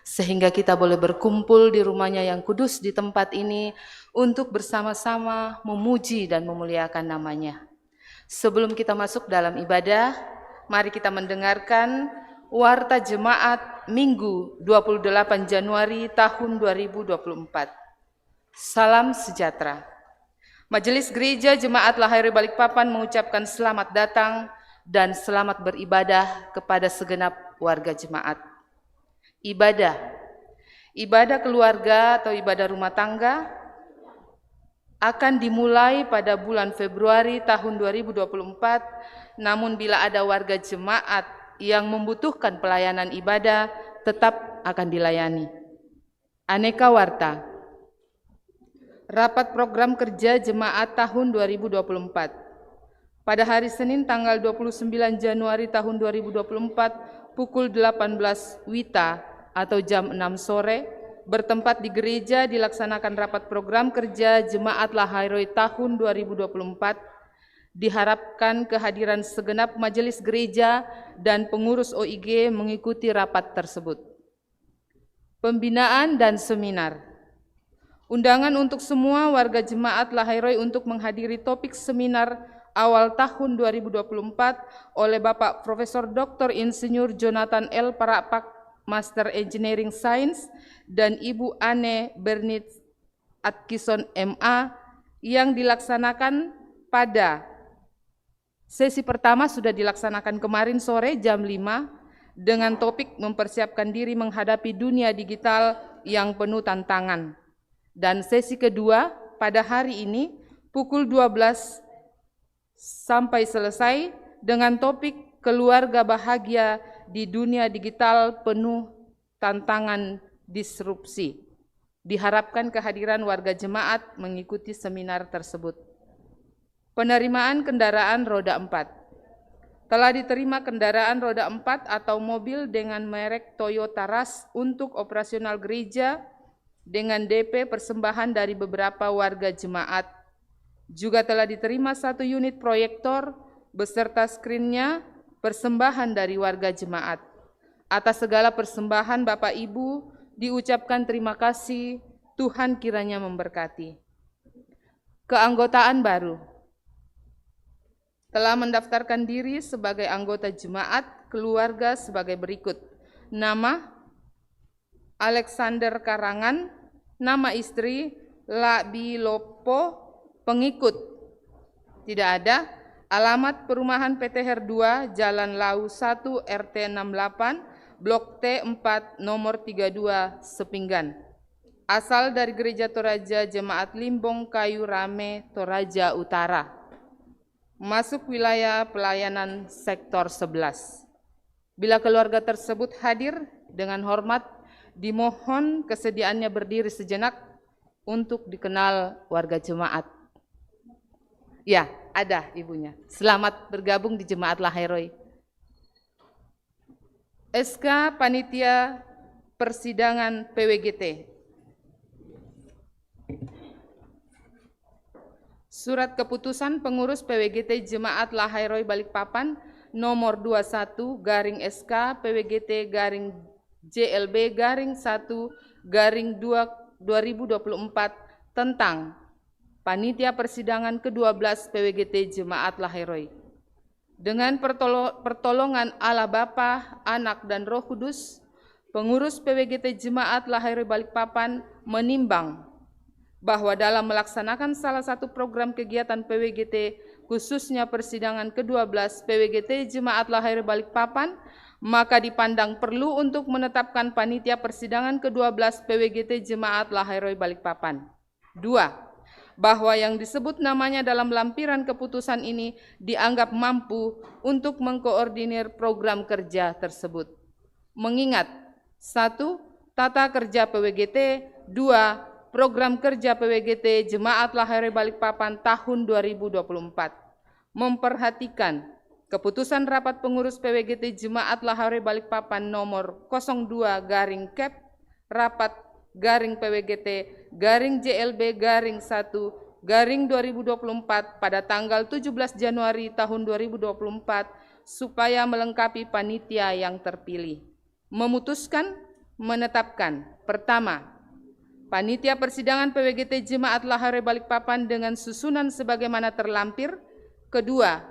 sehingga kita boleh berkumpul di rumahnya yang kudus di tempat ini untuk bersama-sama memuji dan memuliakan namanya. Sebelum kita masuk dalam ibadah, mari kita mendengarkan Warta Jemaat Minggu 28 Januari tahun 2024. Salam sejahtera. Majelis Gereja Jemaat Lahairoi Balikpapan mengucapkan selamat datang dan selamat beribadah kepada segenap warga jemaat. Ibadah keluarga atau ibadah rumah tangga akan dimulai pada bulan Februari tahun 2024, namun bila ada warga jemaat yang membutuhkan pelayanan ibadah, tetap akan dilayani. Aneka Warta, Rapat Program Kerja Jemaat tahun 2024. Pada hari Senin tanggal 29 Januari tahun 2024 pukul 18 WITA atau jam 6 sore bertempat di gereja dilaksanakan rapat program kerja Jemaat Lahairoi tahun 2024. Diharapkan kehadiran segenap majelis gereja dan pengurus OIG mengikuti rapat tersebut. Pembinaan dan seminar. Undangan untuk semua warga Jemaat Lahairoi untuk menghadiri topik seminar awal tahun 2024 oleh Bapak Profesor Dr. Insinyur Jonathan L. Parapak, Master Engineering Science, dan Ibu Anne Bernitz Atkison MA yang dilaksanakan pada sesi pertama sudah dilaksanakan kemarin sore jam 5 dengan topik mempersiapkan diri menghadapi dunia digital yang penuh tantangan. Dan sesi kedua pada hari ini pukul 12 sampai selesai dengan topik keluarga bahagia di dunia digital penuh tantangan disrupsi. Diharapkan kehadiran warga jemaat mengikuti seminar tersebut. Penerimaan kendaraan roda 4. Telah diterima kendaraan roda 4 atau mobil dengan merek Toyota Rush untuk operasional gereja dengan DP persembahan dari beberapa warga jemaat. Juga telah diterima 1 unit proyektor beserta skrinnya persembahan dari warga jemaat. Atas segala persembahan Bapak Ibu diucapkan terima kasih, Tuhan kiranya memberkati. Keanggotaan baru. Telah mendaftarkan diri sebagai anggota jemaat keluarga sebagai berikut. Nama Alexander Karangan, nama istri Labi Lopo, pengikut tidak ada. Alamat perumahan PTHR 2, Jalan Lau 1, RT 68, Blok T4, nomor 32, Sepinggan. Asal dari Gereja Toraja Jemaat Limbong Kayu Rame, Toraja Utara. Masuk wilayah pelayanan sektor 11. Bila keluarga tersebut hadir, dengan hormat dimohon kesediaannya berdiri sejenak untuk dikenal warga jemaat. Ya, ada ibunya. Selamat bergabung di Jemaat Lahairoi. SK Panitia Persidangan PWGT. Surat keputusan pengurus PWGT Jemaat Lahairoi Balikpapan nomor 21 garing SK PWGT garing JLB garing 1 garing 2024 tentang Panitia Persidangan ke-12 PWGT Jemaat Lahairoi. Dengan pertolongan Allah Bapa, Anak, dan Roh Kudus, pengurus PWGT Jemaat Lahairoi Balikpapan menimbang bahwa dalam melaksanakan salah satu program kegiatan PWGT, khususnya persidangan ke-12 PWGT Jemaat Lahairoi Balikpapan, maka dipandang perlu untuk menetapkan Panitia Persidangan ke-12 PWGT Jemaat Lahairoi Balikpapan. 2. Bahwa yang disebut namanya dalam lampiran keputusan ini dianggap mampu untuk mengkoordinir program kerja tersebut. Mengingat 1. Tata kerja PWGT, 2. Program kerja PWGT Jemaat Lahairoi Balikpapan tahun 2024. Memperhatikan keputusan rapat pengurus PWGT Jemaat Lahairoi Balikpapan nomor 02 garing KEP rapat garing PWGT garing JLB garing 1 garing 2024 pada tanggal 17 Januari tahun 2024 supaya melengkapi panitia yang terpilih. Memutuskan menetapkan: pertama, Panitia Persidangan PWGT Jemaat Lahairoi Balikpapan dengan susunan sebagaimana terlampir. Kedua,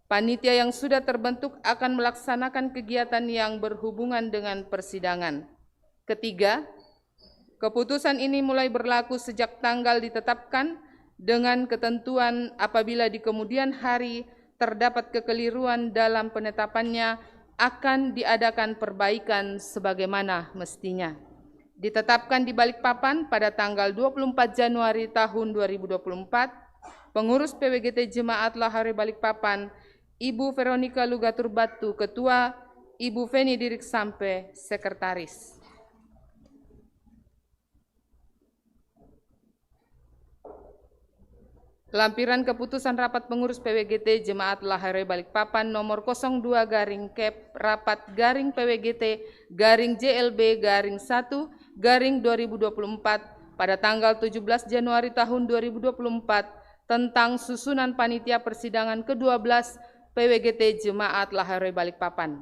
panitia yang sudah terbentuk akan melaksanakan kegiatan yang berhubungan dengan persidangan. Ketiga, keputusan ini mulai berlaku sejak tanggal ditetapkan dengan ketentuan apabila di kemudian hari terdapat kekeliruan dalam penetapannya akan diadakan perbaikan sebagaimana mestinya. Ditetapkan di Balikpapan pada tanggal 24 Januari tahun 2024, pengurus PWGT Jemaat Lahairoi Balikpapan, Ibu Veronica Lugatur Batu, Ketua, Ibu Feni Dirik Sampe, Sekretaris. Lampiran keputusan rapat pengurus PWGT Jemaat Lahairoi Balikpapan nomor 02/Kep Rapat /PWGT /JLB/1/2024 pada tanggal 17 Januari tahun 2024 tentang susunan panitia persidangan ke-12 PWGT Jemaat Lahairoi Balikpapan.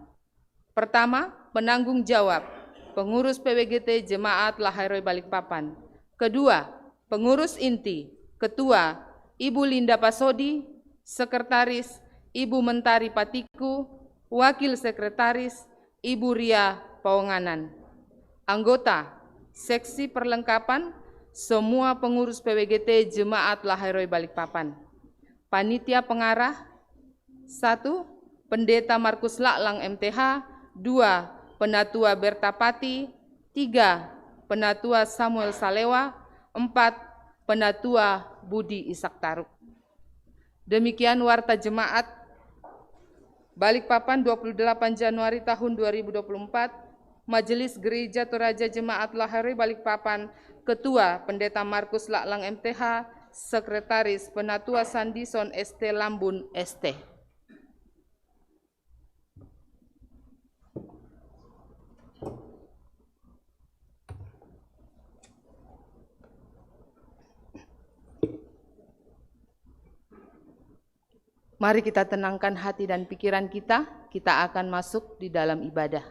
Pertama, penanggung jawab pengurus PWGT Jemaat Lahairoi Balikpapan. Kedua, pengurus inti, Ketua Ibu Linda Pasodi, Sekretaris Ibu Mentari Patiku, Wakil Sekretaris Ibu Ria Pawanganan. Anggota Seksi Perlengkapan semua pengurus PWGT Jemaat Lahairoi Balikpapan. Panitia Pengarah: 1. Pendeta Markus Laklang MTH, 2. Penatua Berta Pati, 3. Penatua Samuel Salewa, 4. Penatua Budi Ishak Taruk. Demikian Warta Jemaat Balikpapan 28 Januari tahun 2024, Majelis Gereja Toraja Jemaat Lahairoi Balikpapan, Ketua Pendeta Markus Laklang MTH, Sekretaris Penatua Sandison ST Lambun ST. Mari kita tenangkan hati dan pikiran kita akan masuk di dalam ibadah.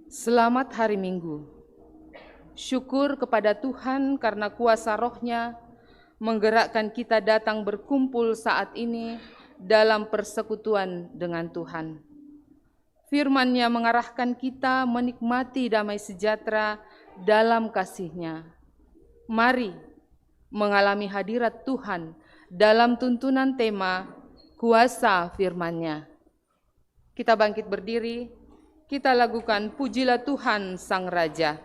Selamat hari Minggu. Syukur kepada Tuhan karena kuasa Roh-Nya menggerakkan kita datang berkumpul saat ini dalam persekutuan dengan Tuhan. Firman-Nya mengarahkan kita menikmati damai sejahtera dalam kasih-Nya. Mari mengalami hadirat Tuhan dalam tuntunan tema kuasa firman-Nya. Kita bangkit berdiri, kita lakukan Pujilah Tuhan Sang Raja.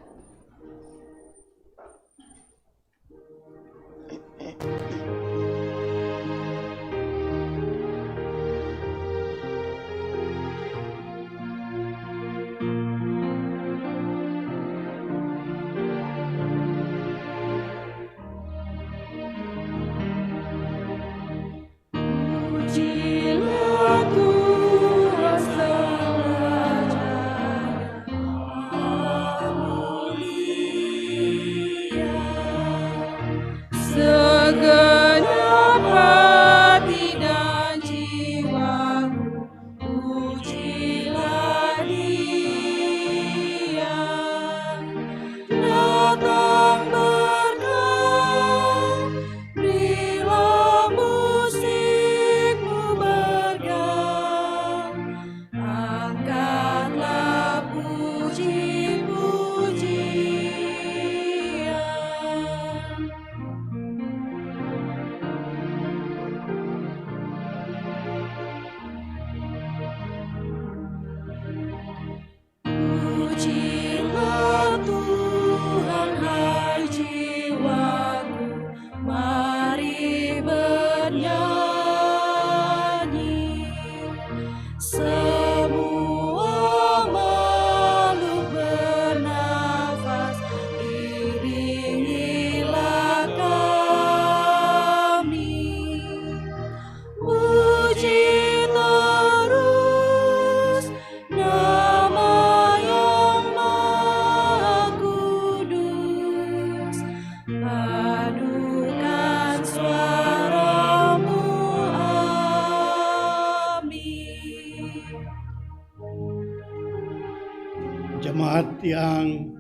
yang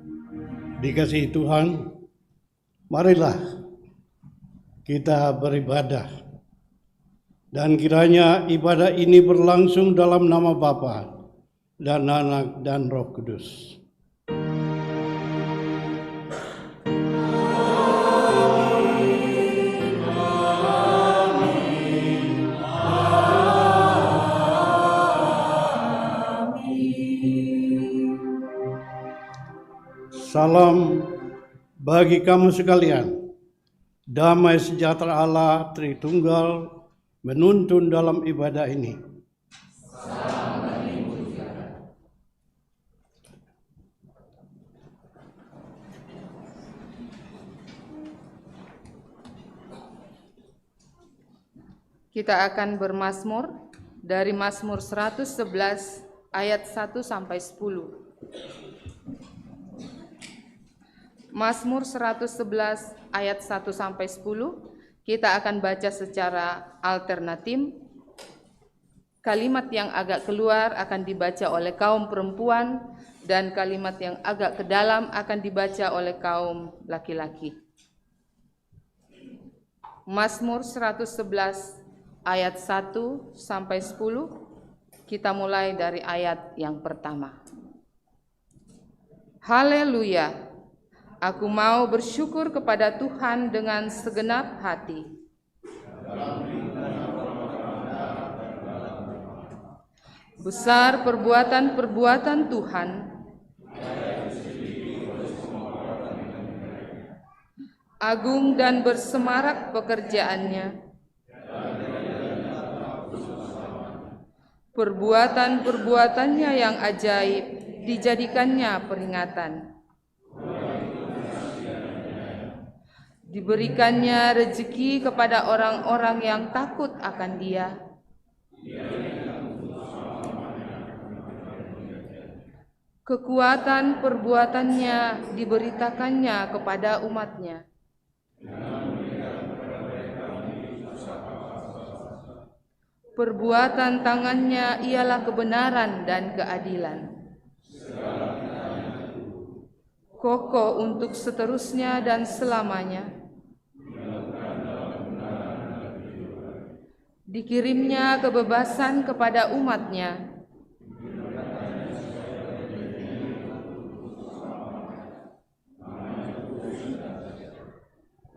dikasihi Tuhan, marilah kita beribadah. Dan kiranya ibadah ini berlangsung dalam nama Bapa dan Anak dan Roh Kudus. Salam bagi kamu sekalian. Damai sejahtera Allah Tritunggal menuntun dalam ibadah ini. Kita akan bermazmur dari Mazmur 111 ayat 1 sampai 10. Mazmur 111 ayat 1 sampai 10 kita akan baca secara alternatif. Kalimat yang agak keluar akan dibaca oleh kaum perempuan dan kalimat yang agak ke dalam akan dibaca oleh kaum laki-laki. Mazmur 111 ayat 1 sampai 10 kita mulai dari ayat yang pertama. Haleluya. Aku mau bersyukur kepada Tuhan dengan segenap hati. Besar perbuatan-perbuatan Tuhan. Agung dan bersemarak pekerjaannya. Perbuatan-perbuatannya yang ajaib dijadikannya peringatan. Diberikannya rezeki kepada orang-orang yang takut akan Dia. Kekuatan perbuatannya diberitakannya kepada umatnya. Perbuatan tangannya ialah kebenaran dan keadilan. Kokoh untuk seterusnya dan selamanya. Dikirimnya kebebasan kepada umatnya.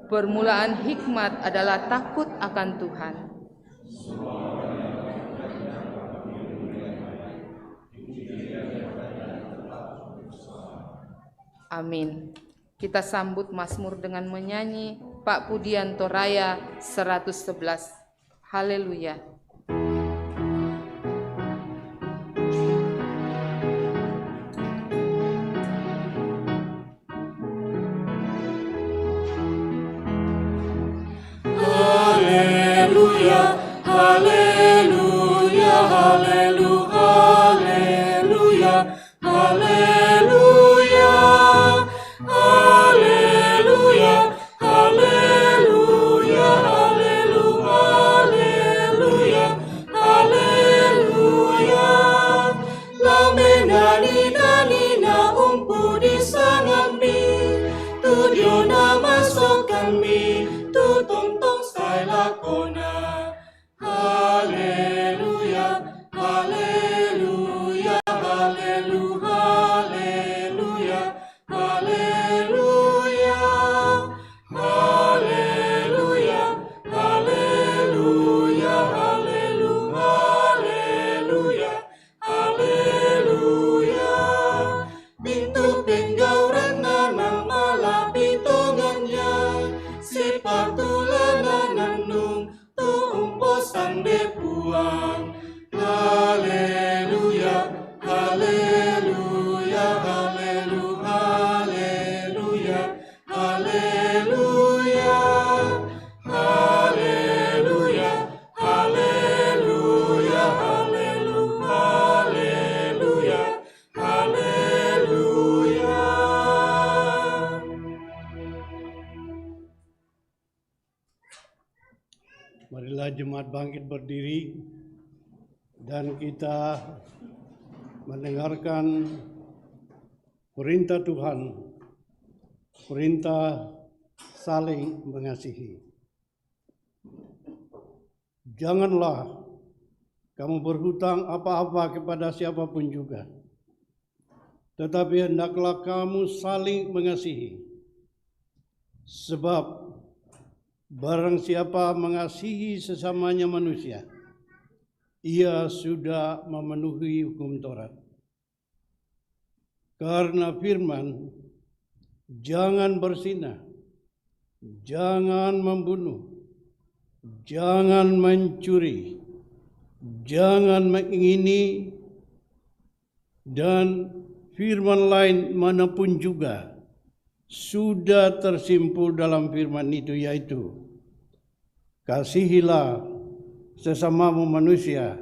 Permulaan hikmat adalah takut akan Tuhan. Amin. Kita sambut Mazmur dengan menyanyi Pak Pudianto Raya 111. Haleluya. Haleluya, haleluya, haleluya, haleluya, haleluya, haleluya, haleluya, haleluya, haleluya. Lamena nina nina umpu di sangami, tu dio nama sokanmi, tu tong sai lakona. Haleluya, haleluya, haleluya, haleluya, haleluya, haleluya, haleluya, haleluya. Pintu penggauran nama malah pitongannya, sepatulanan nanung tu umposan depuang. Haleluya, haleluya, haleluya, haleluya, haleluya, haleluya, haleluya, haleluya. Marilah jemaat bangkit berdiri dan kita mendengarkan Perintah Tuhan, perintah saling mengasihi. Janganlah kamu berhutang apa-apa kepada siapapun juga, tetapi hendaklah kamu saling mengasihi. Sebab barang siapa mengasihi sesamanya manusia, ia sudah memenuhi hukum Taurat. Karena firman, jangan berzinah, jangan membunuh, jangan mencuri, jangan mengingini, dan firman lain manapun juga sudah tersimpul dalam firman itu, yaitu kasihilah sesamamu manusia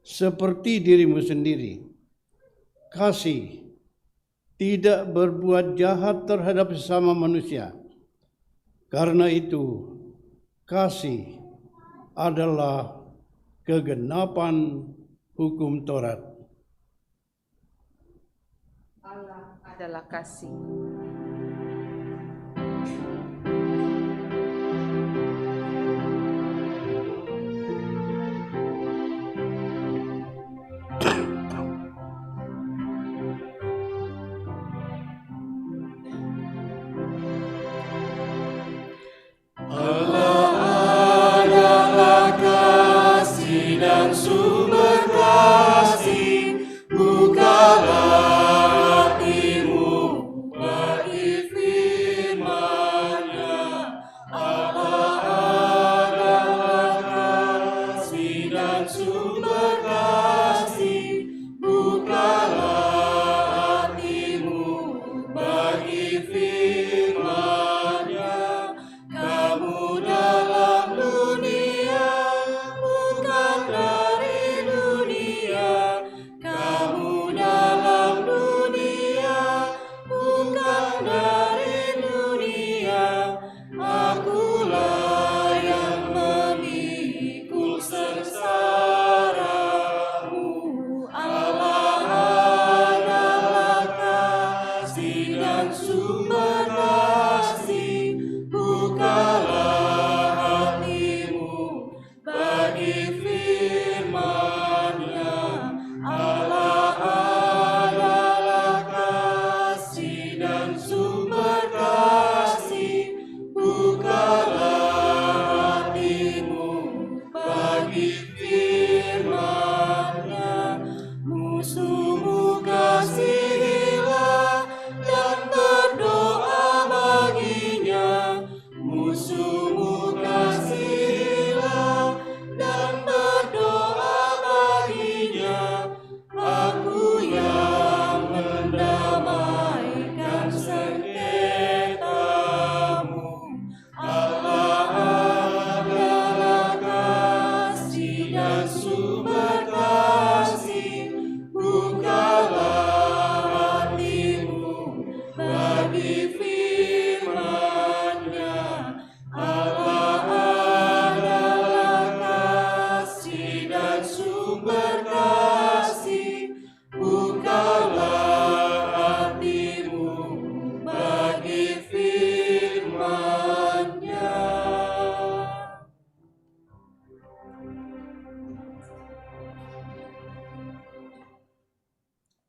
seperti dirimu sendiri. Kasih tidak berbuat jahat terhadap sesama manusia. Karena itu, kasih adalah kegenapan hukum Taurat. Allah adalah kasih.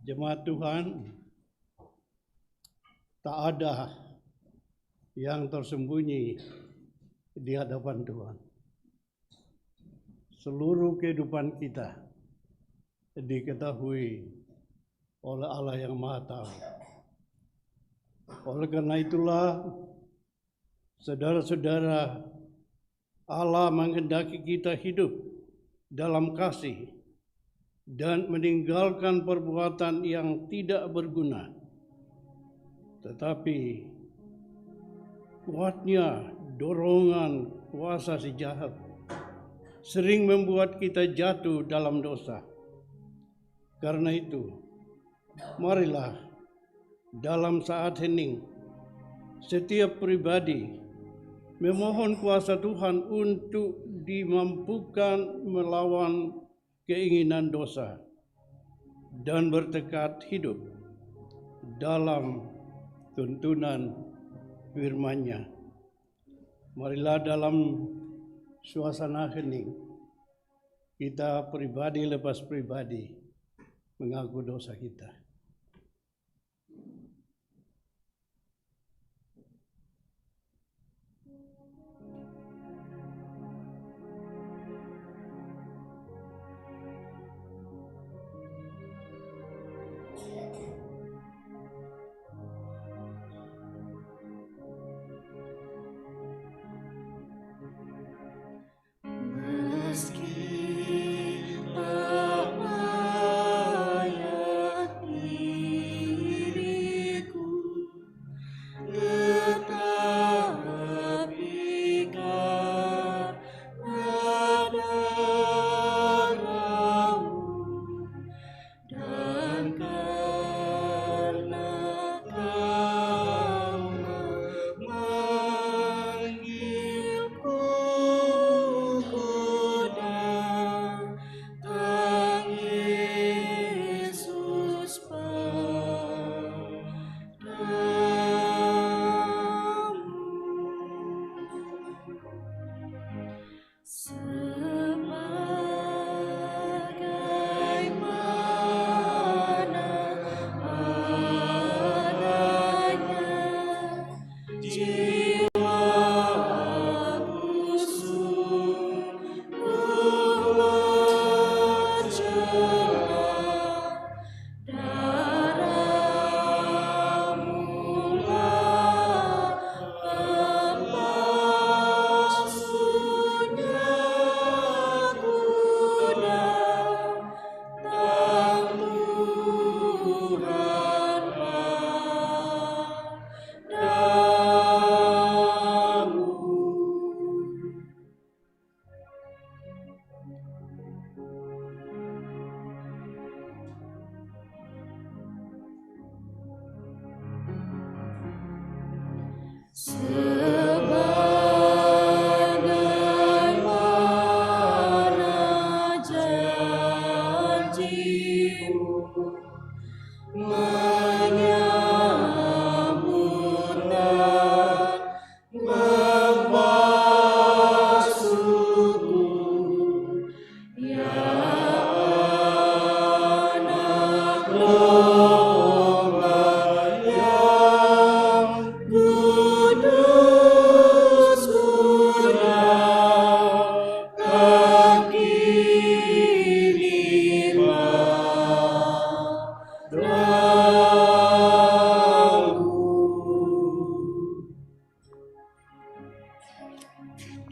Jemaat Tuhan, tak ada yang tersembunyi di hadapan Tuhan. Seluruh kehidupan kita diketahui oleh Allah yang Maha Tahu. Oleh karena itulah, saudara-saudara, Allah menghendaki kita hidup dalam kasih dan meninggalkan perbuatan yang tidak berguna. Tetapi kuatnya dorongan kuasa si jahat sering membuat kita jatuh dalam dosa. Karena itu, marilah dalam saat hening setiap pribadi memohon kuasa Tuhan untuk dimampukan melawan keinginan dosa dan bertekad hidup dalam tuntunan firman-Nya. Marilah dalam suasana hening kita pribadi lepas pribadi mengaku dosa kita.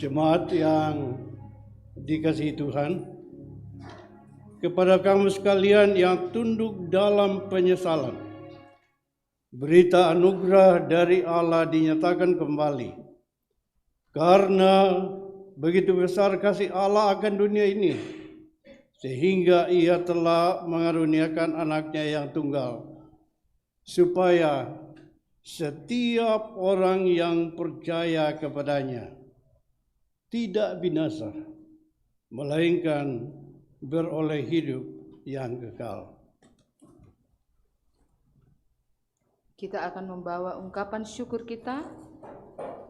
Jemaat yang dikasihi Tuhan, kepada kamu sekalian yang tunduk dalam penyesalan, berita anugerah dari Allah dinyatakan kembali. Karena begitu besar kasih Allah akan dunia ini, sehingga Ia telah mengaruniakan anaknya yang tunggal, supaya setiap orang yang percaya kepadanya tidak binasa, melainkan beroleh hidup yang kekal. Kita akan membawa ungkapan syukur kita,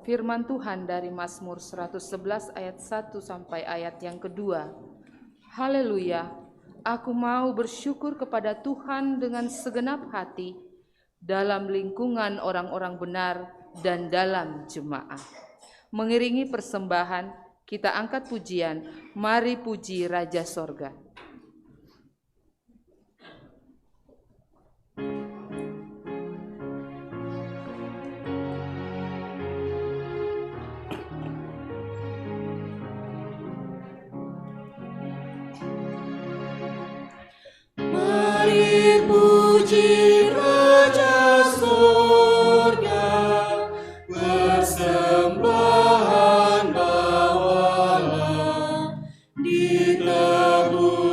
firman Tuhan dari Mazmur 111 ayat 1 sampai ayat yang kedua. Haleluya, aku mau bersyukur kepada Tuhan dengan segenap hati, dalam lingkungan orang-orang benar dan dalam jemaah. Mengiringi persembahan, kita angkat pujian, mari puji Raja Sorga. Mari puji Raja Sorga, persembahan bawalah di tebu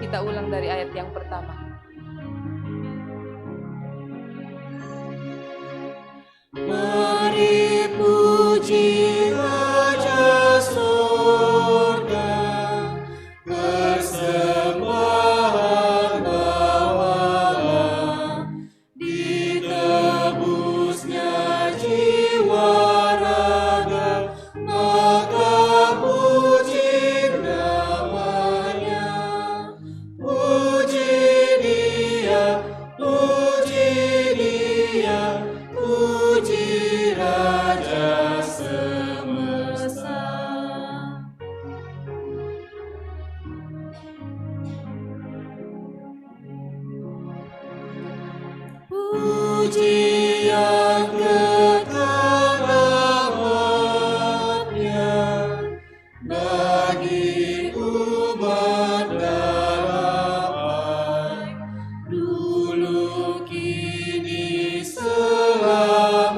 Kita ulang dari ayat yang pertama. Mari puji Raja Surga, persembahan bawalah, ditebusnya jiwa raga, maka puji namanya. Puji Dia, puji Raja semesta. Puji yang kekal rahmatnya bagi umat damai, dulu kini selamanya,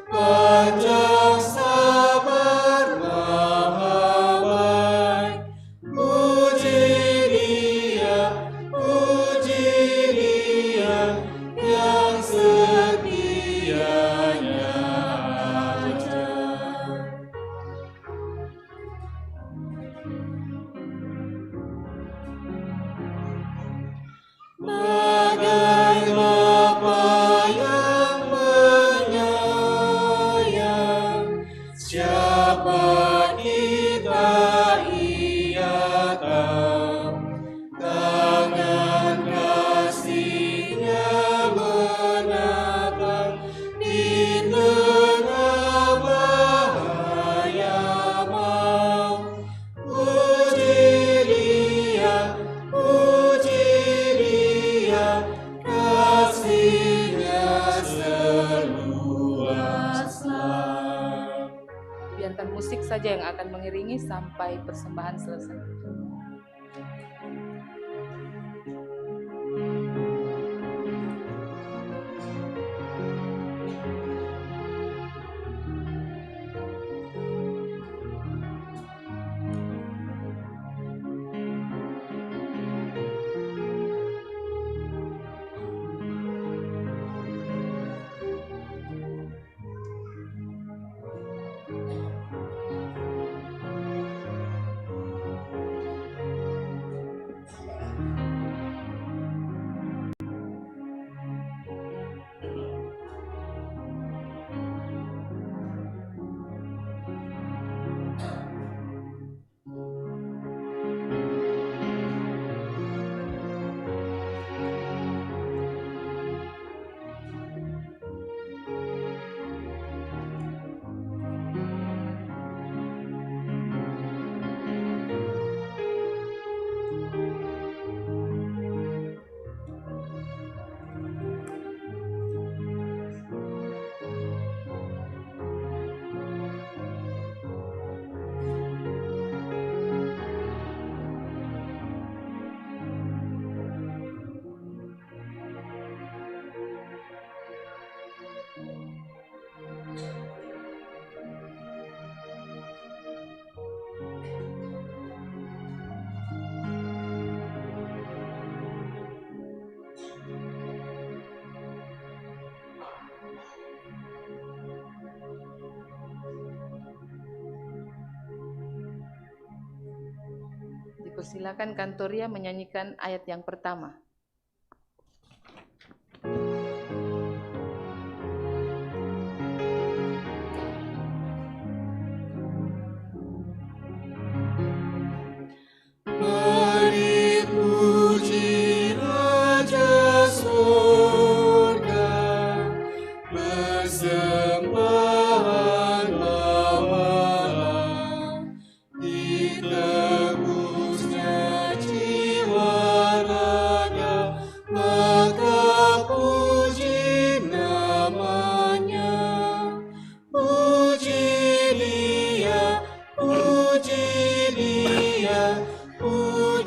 panjang sabar maha baik. Puji Dia yang setianya ajar. Bagai Bapa yang menyayang, siapa kita Ia tahu. Tangan kasih-Nya menatang di tengah bahaya mau. Puji Dia, kasih-Nya seluas-luas. Biarkan musik saja yang akan mengiringi sampai persembahan selesai. Dipersilakan Kantoria menyanyikan ayat yang pertama. Mari puji Raja Surga, persembahan bawalah, ditebusnya jiwa raga,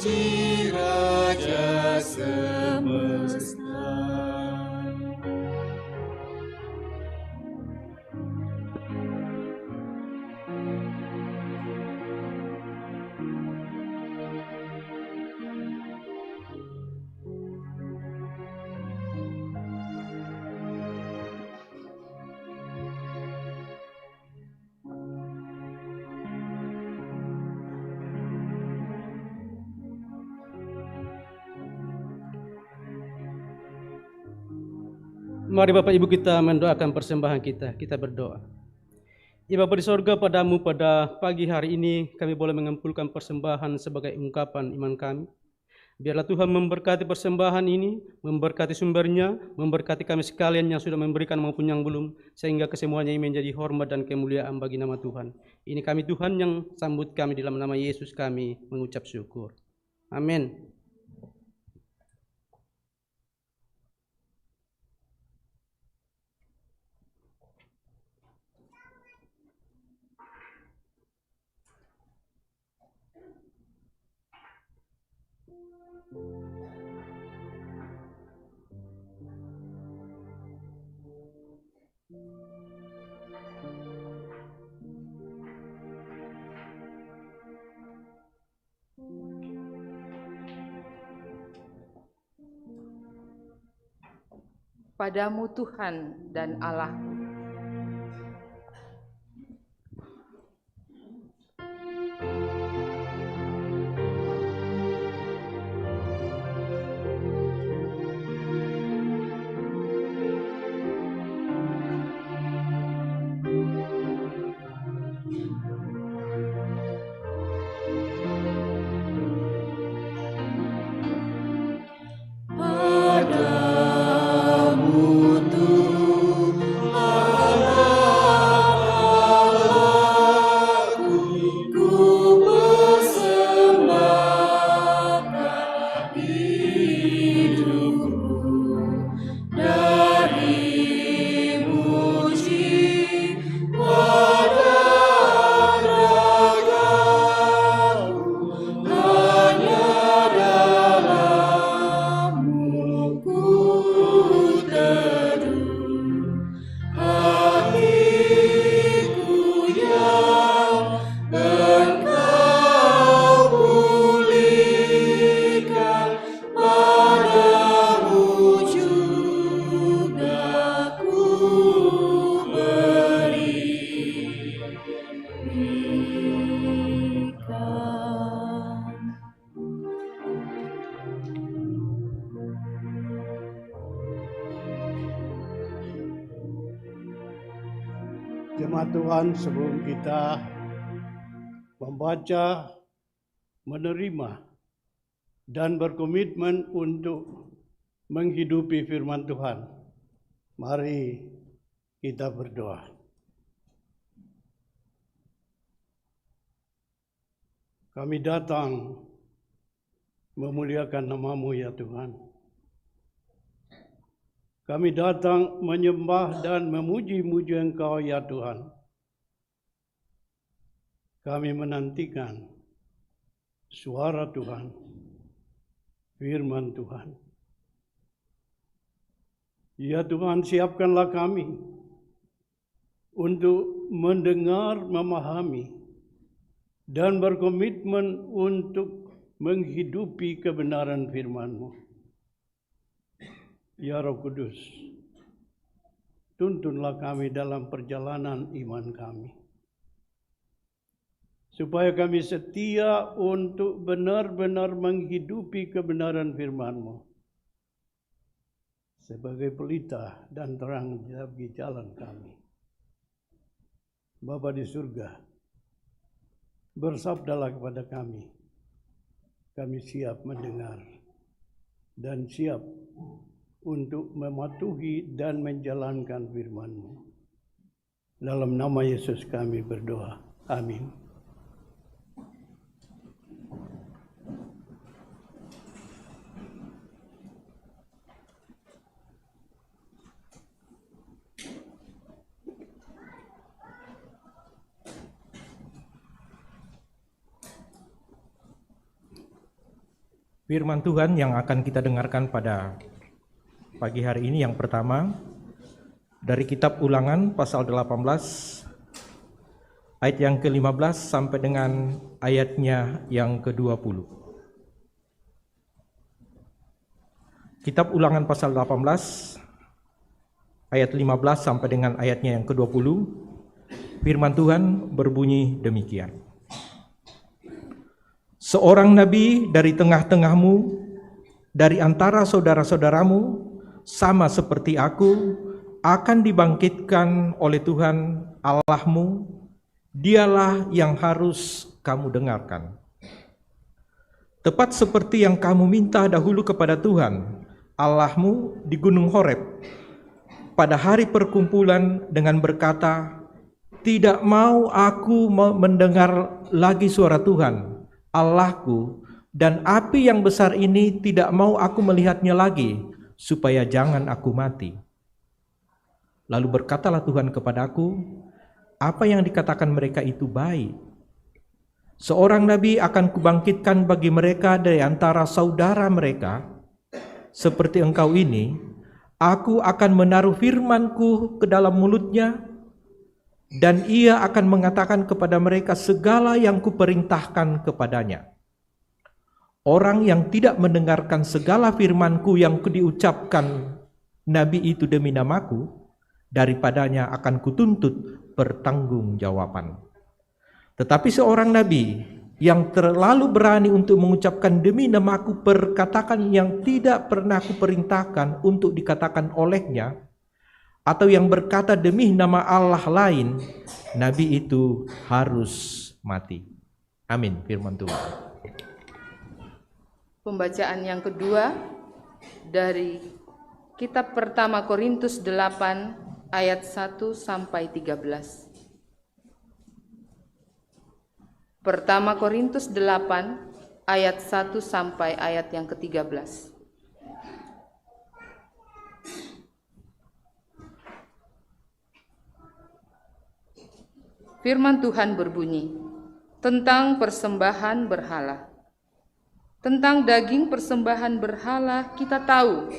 puji Raja semesta. Mari Bapak Ibu kita mendoakan persembahan kita. Kita berdoa. Ya Bapa di sorga, padamu pada pagi hari ini kami boleh mengumpulkan persembahan sebagai ungkapan iman kami. Biarlah Tuhan memberkati persembahan ini, memberkati sumbernya, memberkati kami sekalian yang sudah memberikan maupun yang belum, sehingga kesemuanya ini menjadi hormat dan kemuliaan bagi nama Tuhan. Ini kami Tuhan yang sambut kami dalam nama Yesus kami mengucap syukur. Amin. Padamu Tuhan dan Allahku. Jemaat Tuhan, sebelum kita membaca, menerima, dan berkomitmen untuk menghidupi firman Tuhan, mari kita berdoa. Kami datang memuliakan nama-Mu ya Tuhan. Kami datang menyembah dan memuji-muji Engkau ya Tuhan. Kami menantikan suara Tuhan, firman Tuhan. Ya Tuhan, siapkanlah kami untuk mendengar, memahami, dan berkomitmen untuk menghidupi kebenaran firman-Mu. Ya Roh Kudus, tuntunlah kami dalam perjalanan iman kami, supaya kami setia untuk benar-benar menghidupi kebenaran firman-Mu sebagai pelita dan terang bagi jalan kami. Bapa di surga, bersabdalah kepada kami. Kami siap mendengar dan siap untuk mematuhi dan menjalankan firman-Mu. Dalam nama Yesus kami berdoa. Amin. Firman Tuhan yang akan kita dengarkan pada pagi hari ini yang pertama dari kitab Ulangan pasal 18 ayat yang ke-15 sampai dengan ayatnya yang ke-20. Kitab Ulangan pasal 18 ayat 15 sampai dengan ayatnya yang ke-20. Firman Tuhan berbunyi demikian. Seorang nabi dari tengah-tengahmu, dari antara saudara-saudaramu, sama seperti aku, akan dibangkitkan oleh Tuhan Allahmu. Dialah yang harus kamu dengarkan. Tepat seperti yang kamu minta dahulu kepada Tuhan Allahmu di Gunung Horeb, pada hari perkumpulan dengan berkata, tidak mau aku mendengar lagi suara Tuhan Allahku, dan api yang besar ini tidak mau aku melihatnya lagi, supaya jangan aku mati. Lalu berkatalah Tuhan kepadaku, apa yang dikatakan mereka itu baik. Seorang nabi akan kubangkitkan bagi mereka dari antara saudara mereka, seperti engkau ini. Aku akan menaruh firman-Ku ke dalam mulutnya, dan ia akan mengatakan kepada mereka segala yang kuperintahkan kepadanya. Orang yang tidak mendengarkan segala firman-Ku yang diucapkan nabi itu demi namaku, daripadanya akan kutuntut pertanggungjawaban. Tetapi seorang nabi yang terlalu berani untuk mengucapkan demi namaku perkataan yang tidak pernah kuperintahkan untuk dikatakan olehnya, atau yang berkata demi nama Allah lain, nabi itu harus mati. Amin. Firman Tuhan. Pembacaan yang kedua dari kitab pertama Korintus 8 ayat 1 sampai 13. Pertama Korintus 8 ayat 1 sampai ayat yang ke-13. Firman Tuhan berbunyi tentang persembahan berhala. Tentang daging persembahan berhala kita tahu,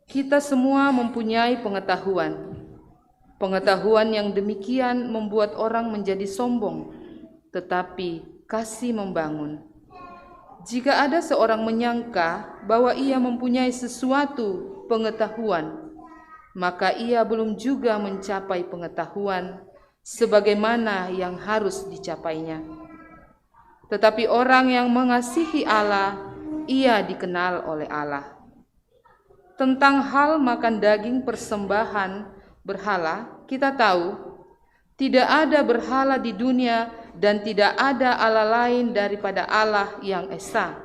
kita semua mempunyai pengetahuan. Pengetahuan yang demikian membuat orang menjadi sombong, tetapi kasih membangun. Jika ada seorang menyangka bahwa ia mempunyai sesuatu pengetahuan, maka ia belum juga mencapai pengetahuan sebagaimana yang harus dicapainya. Tetapi orang yang mengasihi Allah, ia dikenal oleh Allah. Tentang hal makan daging persembahan berhala, kita tahu tidak ada berhala di dunia dan tidak ada Allah lain daripada Allah yang Esa.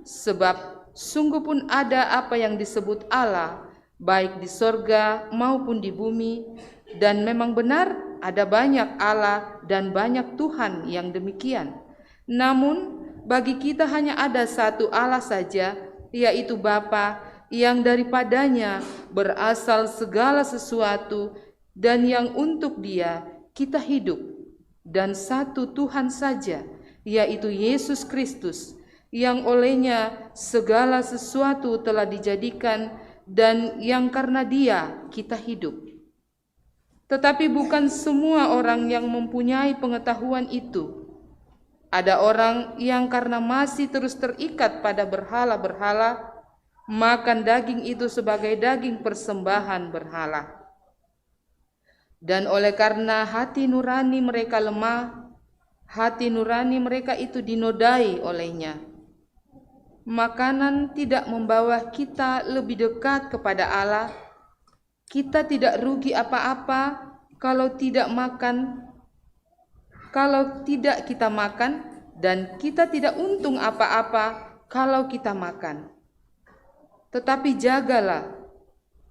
Sebab sungguh pun ada apa yang disebut Allah, baik di sorga maupun di bumi, dan memang benar ada banyak Allah dan banyak Tuhan yang demikian. Namun bagi kita hanya ada satu Allah saja, yaitu Bapa, yang daripadanya berasal segala sesuatu dan yang untuk Dia kita hidup, dan satu Tuhan saja, yaitu Yesus Kristus, yang olehnya segala sesuatu telah dijadikan dan yang karena Dia kita hidup. Tetapi bukan semua orang yang mempunyai pengetahuan itu. Ada orang yang karena masih terus terikat pada berhala-berhala, makan daging itu sebagai daging persembahan berhala. Dan oleh karena hati nurani mereka lemah, hati nurani mereka itu dinodai olehnya. Makanan tidak membawa kita lebih dekat kepada Allah. Kita tidak rugi apa-apa kalau tidak kita makan, dan kita tidak untung apa-apa kalau kita makan. Tetapi jagalah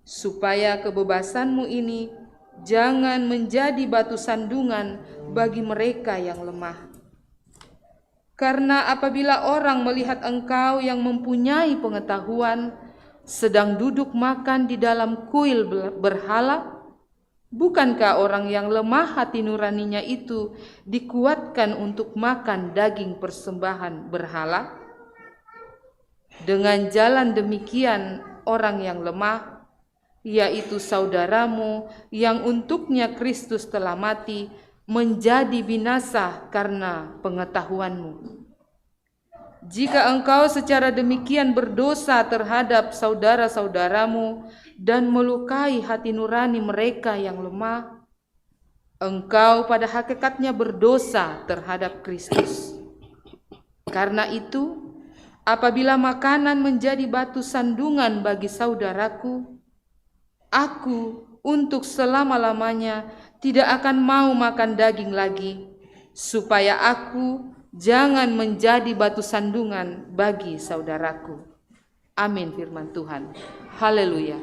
supaya kebebasanmu ini jangan menjadi batu sandungan bagi mereka yang lemah. Karena apabila orang melihat engkau yang mempunyai pengetahuan sedang duduk makan di dalam kuil berhala, bukankah orang yang lemah hati nuraninya itu dikuatkan untuk makan daging persembahan berhala? Dengan jalan demikian orang yang lemah, yaitu saudaramu yang untuknya Kristus telah mati, menjadi binasa karena pengetahuanmu. Jika engkau secara demikian berdosa terhadap saudara-saudaramu dan melukai hati nurani mereka yang lemah, engkau pada hakikatnya berdosa terhadap Kristus. Karena itu, apabila makanan menjadi batu sandungan bagi saudaraku, aku untuk selama-lamanya tidak akan mau makan daging lagi, supaya aku jangan menjadi batu sandungan bagi saudaraku. Amin firman Tuhan. Haleluya.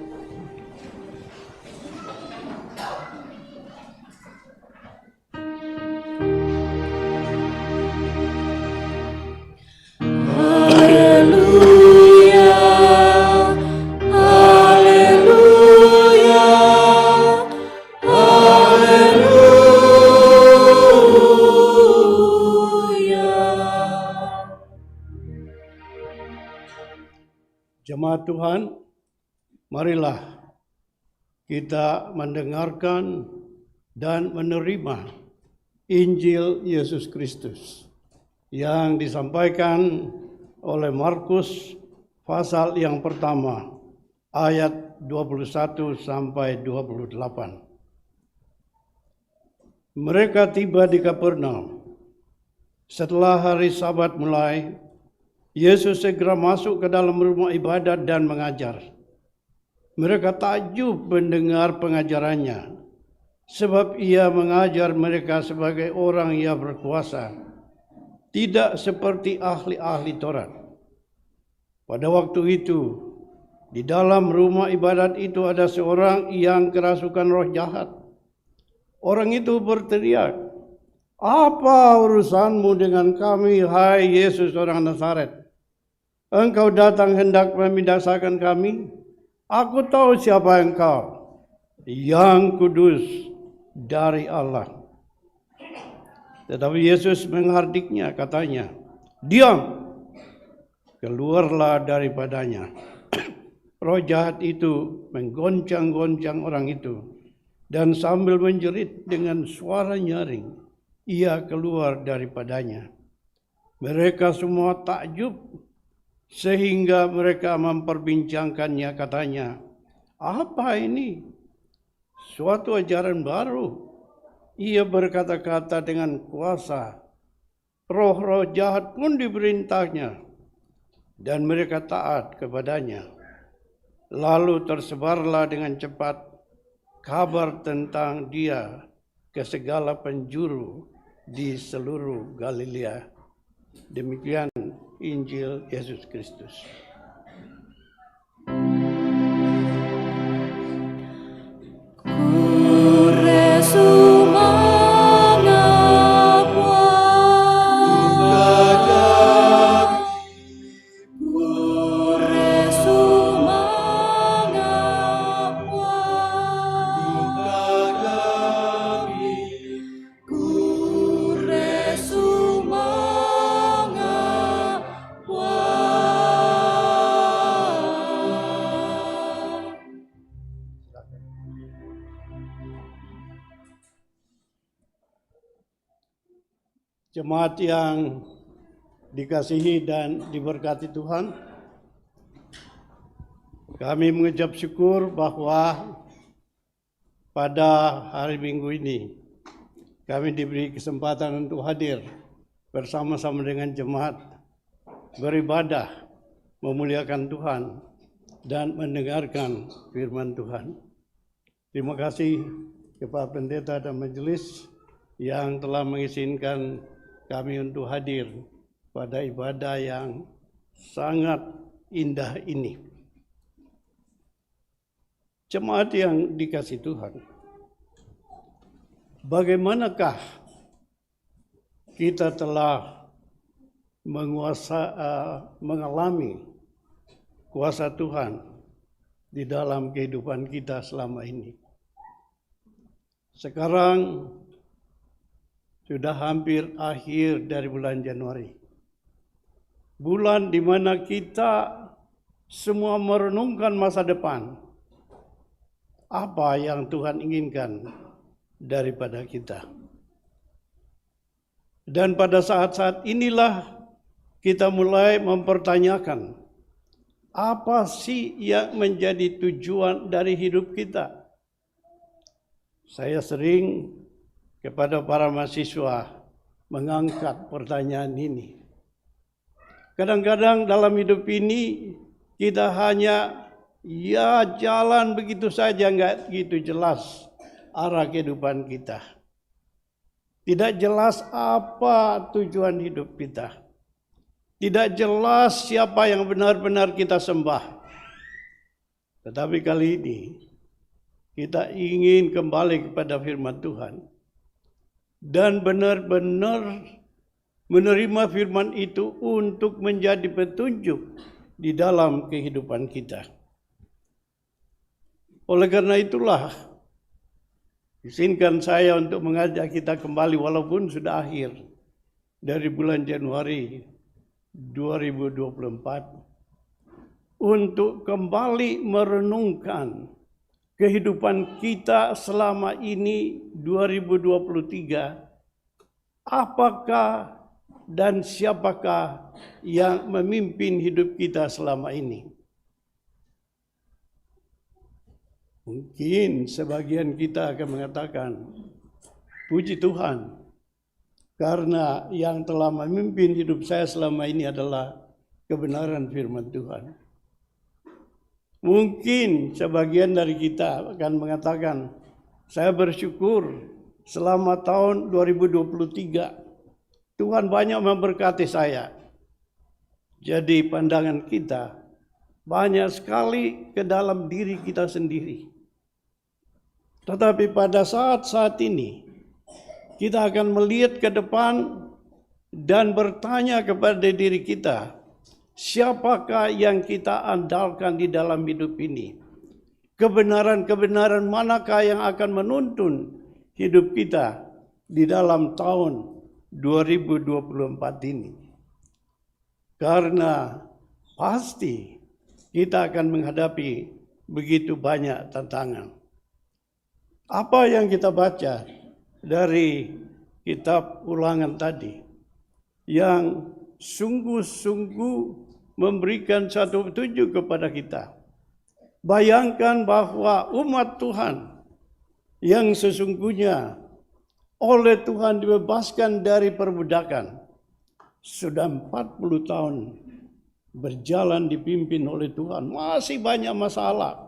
Jemaat Tuhan, marilah kita mendengarkan dan menerima Injil Yesus Kristus yang disampaikan oleh Markus pasal yang pertama ayat 21 sampai 28. Mereka tiba di Kapernaum. Setelah hari Sabat mulai, Yesus segera masuk ke dalam rumah ibadat dan mengajar. Mereka takjub mendengar pengajarannya, sebab ia mengajar mereka sebagai orang yang berkuasa, tidak seperti ahli-ahli Taurat. Pada waktu itu, di dalam rumah ibadat itu ada seorang yang kerasukan roh jahat. Orang itu berteriak, "Apa urusanmu dengan kami, hai Yesus orang Nazaret? Engkau datang hendak membinasakan kami? Aku tahu siapa engkau, yang kudus dari Allah." Tetapi Yesus menghardiknya, katanya, "Diam, keluarlah daripadanya." Roh jahat itu menggoncang-goncang orang itu, dan sambil menjerit dengan suara nyaring, ia keluar daripadanya. Mereka semua takjub, sehingga mereka memperbincangkannya, katanya, "Apa ini? Suatu ajaran baru. Ia berkata-kata dengan kuasa. Roh-roh jahat pun diperintahnya, dan mereka taat kepadanya." Lalu tersebarlah dengan cepat kabar tentang dia ke segala penjuru di seluruh Galilea. Demikian Injil Yesus Kristus. Jemaat yang dikasihi dan diberkati Tuhan, kami mengucap syukur bahwa pada hari Minggu ini kami diberi kesempatan untuk hadir bersama-sama dengan jemaat, beribadah, memuliakan Tuhan, dan mendengarkan firman Tuhan. Terima kasih kepada pendeta dan majelis yang telah mengizinkan kami untuk hadir pada ibadah yang sangat indah ini. Jemaat yang dikasihi Tuhan, bagaimanakah kita telah mengalami kuasa Tuhan di dalam kehidupan kita selama ini? Sekarang sudah hampir akhir dari bulan Januari. Bulan di mana kita semua merenungkan masa depan. Apa yang Tuhan inginkan daripada kita. Dan pada saat-saat inilah kita mulai mempertanyakan, apa sih yang menjadi tujuan dari hidup kita? Saya sering kepada para mahasiswa mengangkat pertanyaan ini. Kadang-kadang dalam hidup ini kita hanya jalan begitu saja, nggak gitu jelas arah kehidupan kita. Tidak jelas apa tujuan hidup kita. Tidak jelas siapa yang benar-benar kita sembah. Tetapi kali ini kita ingin kembali kepada firman Tuhan dan benar-benar menerima firman itu untuk menjadi petunjuk di dalam kehidupan kita. Oleh karena itulah, izinkan saya untuk mengajak kita kembali walaupun sudah akhir dari bulan Januari 2024 untuk kembali merenungkan kehidupan kita selama ini 2023. Apakah dan siapakah yang memimpin hidup kita selama ini? Mungkin sebagian kita akan mengatakan, puji Tuhan, karena yang telah memimpin hidup saya selama ini adalah kebenaran firman Tuhan. Mungkin sebagian dari kita akan mengatakan, saya bersyukur selama tahun 2023 Tuhan banyak memberkati saya. Jadi pandangan kita banyak sekali ke dalam diri kita sendiri. Tetapi pada saat-saat ini kita akan melihat ke depan dan bertanya kepada diri kita, siapakah yang kita andalkan di dalam hidup ini? Kebenaran-kebenaran manakah yang akan menuntun hidup kita di dalam tahun 2024 ini? Karena pasti kita akan menghadapi begitu banyak tantangan. Apa yang kita baca dari kitab Ulangan tadi yang sungguh-sungguh memberikan satu petunjuk kepada kita. Bayangkan bahwa umat Tuhan yang sesungguhnya oleh Tuhan dibebaskan dari perbudakan. Sudah 40 tahun berjalan dipimpin oleh Tuhan. Masih banyak masalah.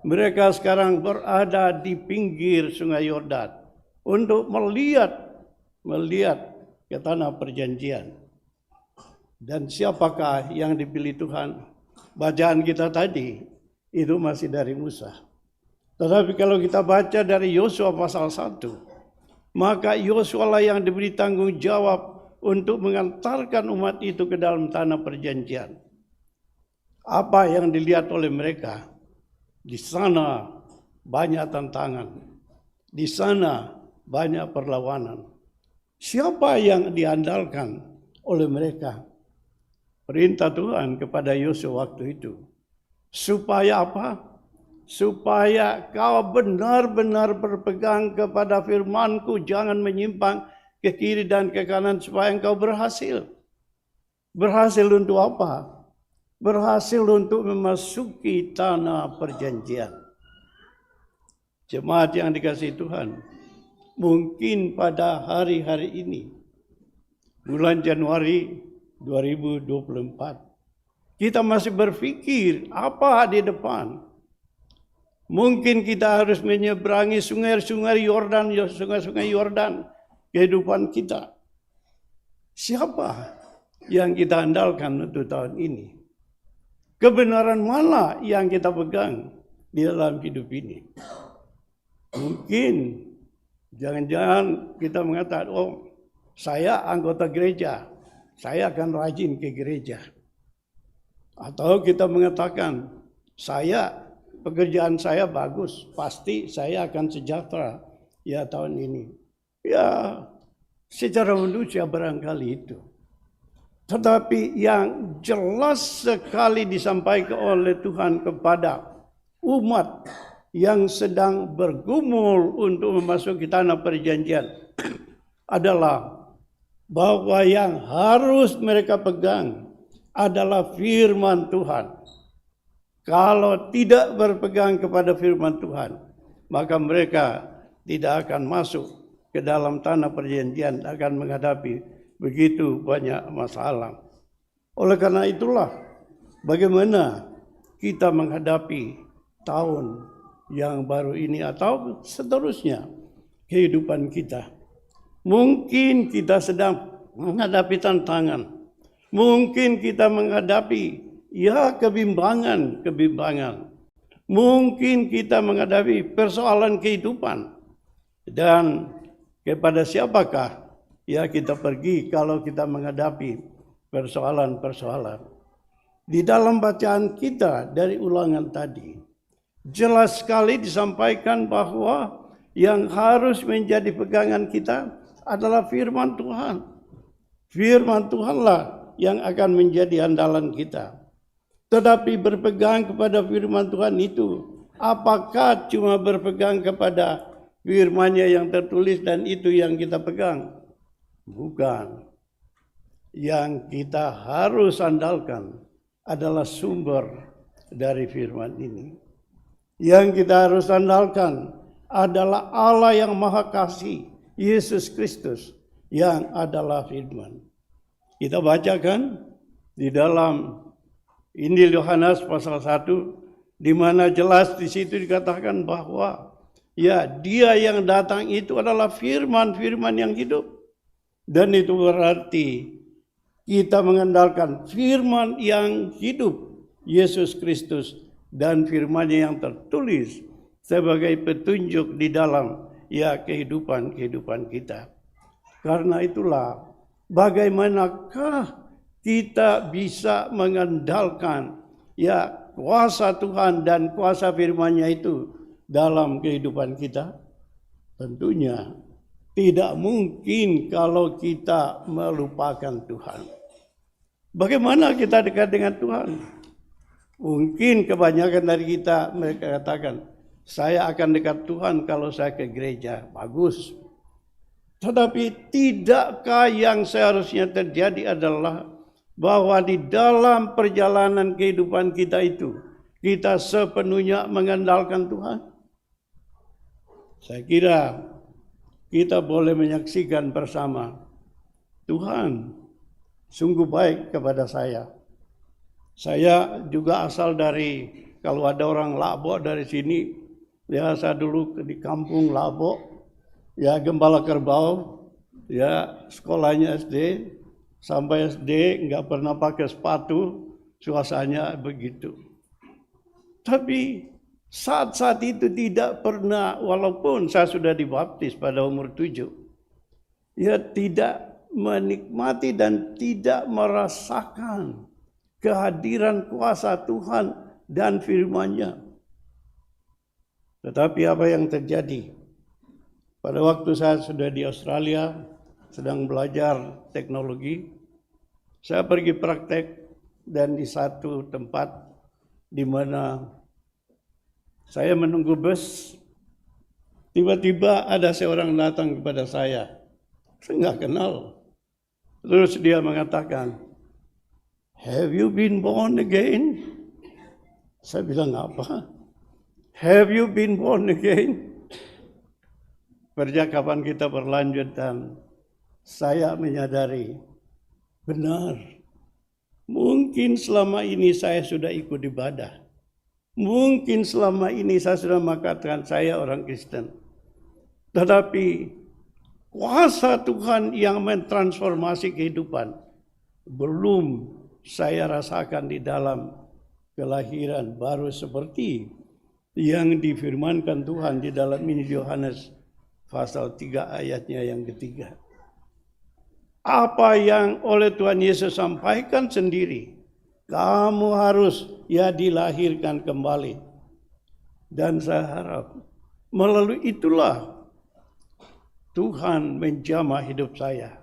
Mereka sekarang berada di pinggir sungai Yordan untuk melihat ke tanah perjanjian. Dan siapakah yang dipilih Tuhan? Bacaan kita tadi itu masih dari Musa. Tetapi kalau kita baca dari Yosua pasal 1, maka Yosua lah yang diberi tanggung jawab untuk mengantarkan umat itu ke dalam tanah perjanjian. Apa yang dilihat oleh mereka? Di sana banyak tantangan. Di sana banyak perlawanan. Siapa yang diandalkan oleh mereka? Perintah Tuhan kepada Yosua waktu itu. Supaya apa? Supaya kau benar-benar berpegang kepada firman-Ku, jangan menyimpang ke kiri dan ke kanan supaya engkau berhasil. Berhasil untuk apa? Berhasil untuk memasuki tanah perjanjian. Jemaat yang dikasihi Tuhan, mungkin pada hari-hari ini, bulan Januari 2024, kita masih berpikir apa di depan. Mungkin kita harus menyeberangi sungai-sungai Yordan, kehidupan kita. Siapa yang kita andalkan untuk tahun ini? Kebenaran mana yang kita pegang di dalam hidup ini? Mungkin jangan-jangan kita mengatakan, oh saya anggota gereja, saya akan rajin ke gereja. Atau kita mengatakan, pekerjaan saya bagus, pasti saya akan sejahtera ya tahun ini. Ya, secara manusia barangkali itu. Tetapi yang jelas sekali disampaikan oleh Tuhan kepada umat yang sedang bergumul untuk memasuki tanah perjanjian adalah bahwa yang harus mereka pegang adalah firman Tuhan. Kalau tidak berpegang kepada firman Tuhan, maka mereka tidak akan masuk ke dalam tanah perjanjian, akan menghadapi begitu banyak masalah. Oleh karena itulah, bagaimana kita menghadapi tahun yang baru ini atau seterusnya kehidupan kita. Mungkin kita sedang menghadapi tantangan. Mungkin kita menghadapi kebimbangan. Mungkin kita menghadapi persoalan kehidupan. Dan kepada siapakah kita pergi kalau kita menghadapi persoalan-persoalan. Di dalam bacaan kita dari ulangan tadi, jelas sekali disampaikan bahwa yang harus menjadi pegangan kita adalah firman Tuhan. Firman Tuhanlah yang akan menjadi andalan kita. Tetapi berpegang kepada firman Tuhan itu, apakah cuma berpegang kepada firman-Nya yang tertulis dan itu yang kita pegang? Bukan. Yang kita harus andalkan adalah sumber dari firman ini. Yang kita harus andalkan adalah Allah yang Maha Kasih, Yesus Kristus, yang adalah firman. Kita bacakan di dalam Injil Yohanes pasal 1, di mana jelas di situ dikatakan bahwa Dia yang datang itu adalah firman yang hidup. Dan itu berarti kita mengandalkan firman yang hidup, Yesus Kristus, dan firman-Nya yang tertulis sebagai petunjuk di dalam kehidupan kita. Karena itulah, bagaimanakah kita bisa mengandalkan kuasa Tuhan dan kuasa firman-Nya itu dalam kehidupan kita? Tentunya tidak mungkin kalau kita melupakan Tuhan. Bagaimana kita dekat dengan Tuhan? Mungkin kebanyakan dari kita mereka katakan, saya akan dekat Tuhan kalau saya ke gereja. Bagus. Tetapi tidakkah yang seharusnya terjadi adalah bahwa di dalam perjalanan kehidupan kita itu, kita sepenuhnya mengandalkan Tuhan? Saya kira kita boleh menyaksikan bersama, Tuhan sungguh baik kepada saya. Saya juga asal dari, kalau ada orang Labok dari sini, saya dulu di kampung Labok, Gembala Kerbau, sekolahnya SD, sampai SD nggak pernah pakai sepatu, suasananya begitu. Tapi saat-saat itu tidak pernah, walaupun saya sudah dibaptis pada umur 7, tidak menikmati dan tidak merasakan kehadiran kuasa Tuhan dan firman-Nya. Tetapi apa yang terjadi? Pada waktu saya sudah di Australia, sedang belajar teknologi, saya pergi praktek dan di satu tempat di mana saya menunggu bus, tiba-tiba ada seorang datang kepada saya. Saya nggak kenal. Terus dia mengatakan, "Have you been born again?" Saya bilang, "Apa? Have you been born again?" Percakapan kita berlanjut dan saya menyadari, benar. Mungkin selama ini saya sudah ikut ibadah. Mungkin selama ini saya sudah mengatakan saya orang Kristen. Tetapi kuasa Tuhan yang mentransformasi kehidupan belum saya rasakan di dalam kelahiran baru seperti yang difirmankan Tuhan di dalam Injil Yohanes pasal 3 ayatnya yang ketiga. Apa yang oleh Tuhan Yesus sampaikan sendiri, kamu harus dilahirkan kembali. Dan saya harap melalui itulah Tuhan menjamah hidup saya.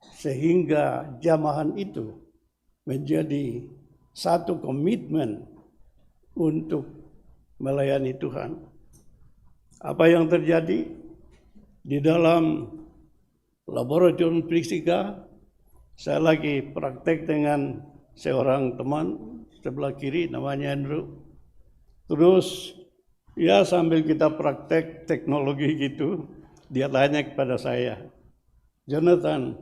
sehingga jamahan itu menjadi satu komitmen untuk melayani Tuhan. Apa yang terjadi di dalam laboratorium fisika? Saya lagi praktek dengan seorang teman sebelah kiri namanya Andrew. Terus ya sambil kita praktek teknologi gitu, dia tanya kepada saya, Jonathan,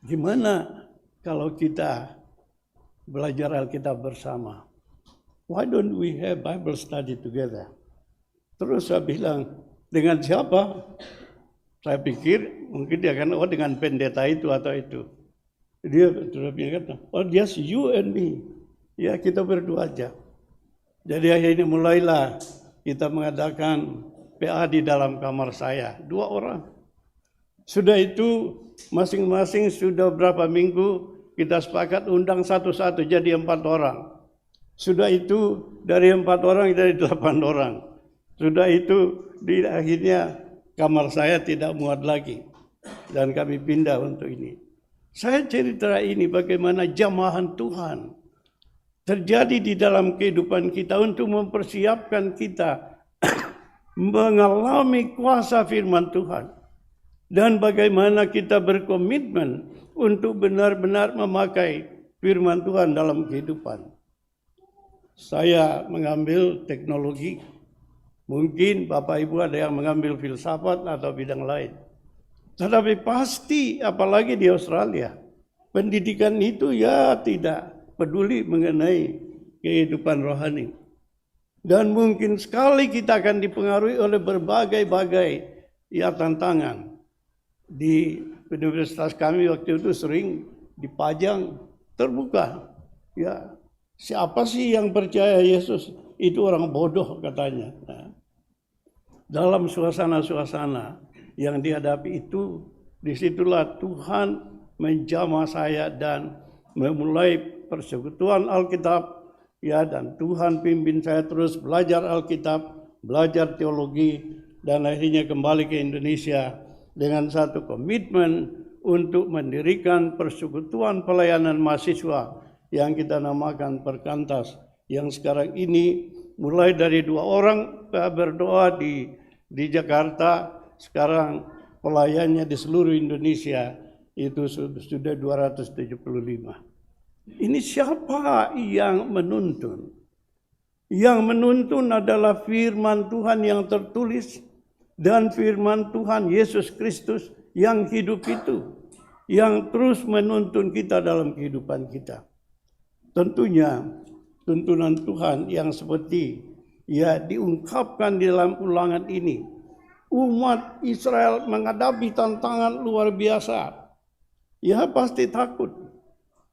gimana kalau kita belajar Alkitab bersama? Why don't we have Bible study together? Terus saya bilang, dengan siapa? Saya pikir mungkin dia akan, dengan pendeta itu atau itu. Dia sudah bilang, oh just you and me. Ya kita berdua aja. Jadi akhirnya mulailah kita mengadakan PA di dalam kamar saya. 2 orang. Sudah itu masing-masing sudah berapa minggu kita sepakat undang satu-satu jadi 4 orang. Sudah itu dari 4 orang jadi 8 orang. Sudah itu di akhirnya kamar saya tidak muat lagi. Dan kami pindah untuk ini. Saya cerita ini bagaimana jamahan Tuhan terjadi di dalam kehidupan kita untuk mempersiapkan kita mengalami kuasa firman Tuhan. Dan bagaimana kita berkomitmen untuk benar-benar memakai firman Tuhan dalam kehidupan. Saya mengambil teknologi, mungkin Bapak Ibu ada yang mengambil filsafat atau bidang lain. Tetapi pasti apalagi di Australia, pendidikan itu ya tidak peduli mengenai kehidupan rohani. Dan mungkin sekali kita akan dipengaruhi oleh berbagai-bagai tantangan. Di universitas kami waktu itu sering dipajang terbuka. Ya, siapa sih yang percaya Yesus? Itu orang bodoh katanya. Nah, dalam suasana-suasana yang dihadapi itu, disitulah Tuhan menjamah saya dan memulai persekutuan Alkitab, ya, dan Tuhan pimpin saya terus belajar Alkitab, belajar teologi, dan akhirnya kembali ke Indonesia dengan satu komitmen untuk mendirikan persekutuan pelayanan mahasiswa yang kita namakan Perkantas, yang sekarang ini mulai dari 2 orang berdoa di Jakarta, sekarang pelayannya di seluruh Indonesia itu sudah 275. Ini siapa yang menuntun? Yang menuntun adalah firman Tuhan yang tertulis dan firman Tuhan Yesus Kristus yang hidup itu, yang terus menuntun kita dalam kehidupan kita. Tentunya tuntunan Tuhan yang seperti diungkapkan di dalam ulangan ini. Umat Israel menghadapi tantangan luar biasa. Ya pasti takut.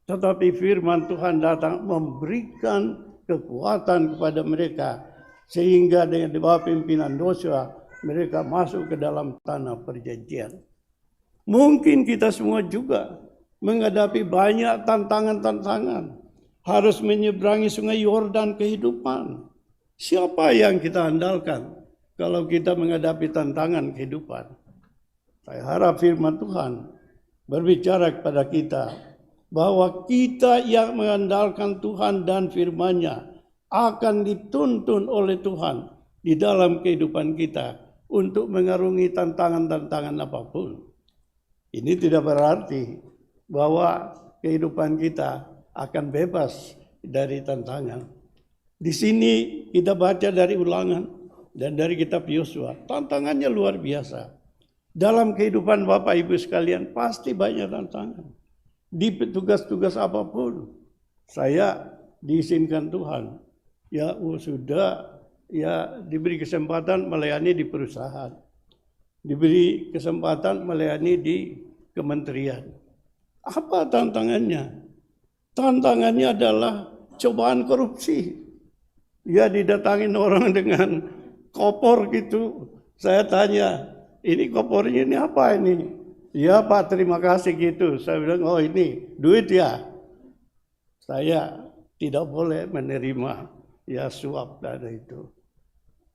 Tetapi firman Tuhan datang memberikan kekuatan kepada mereka. Sehingga dengan di bawah pimpinan Yosua mereka masuk ke dalam tanah perjanjian. Mungkin kita semua juga menghadapi banyak tantangan-tantangan. Harus menyeberangi sungai Yordan kehidupan. Siapa yang kita andalkan kalau kita menghadapi tantangan kehidupan? Saya harap firman Tuhan berbicara kepada kita bahwa kita yang mengandalkan Tuhan dan firman-Nya akan dituntun oleh Tuhan di dalam kehidupan kita untuk mengarungi tantangan-tantangan apapun. Ini tidak berarti bahwa kehidupan kita akan bebas dari tantangan. Di sini kita baca dari Ulangan dan dari kitab Yosua, tantangannya luar biasa. Dalam kehidupan Bapak Ibu sekalian pasti banyak tantangan. Di tugas-tugas apapun, saya diizinkan Tuhan, diberi kesempatan melayani di perusahaan, diberi kesempatan melayani di kementerian. Apa tantangannya? Tantangannya adalah cobaan korupsi. Ya, didatangin orang dengan kopor gitu. Saya tanya, ini kopornya ini apa ini? Ya Pak, terima kasih gitu. Saya bilang, oh ini duit ya. Saya tidak boleh menerima suap dari itu.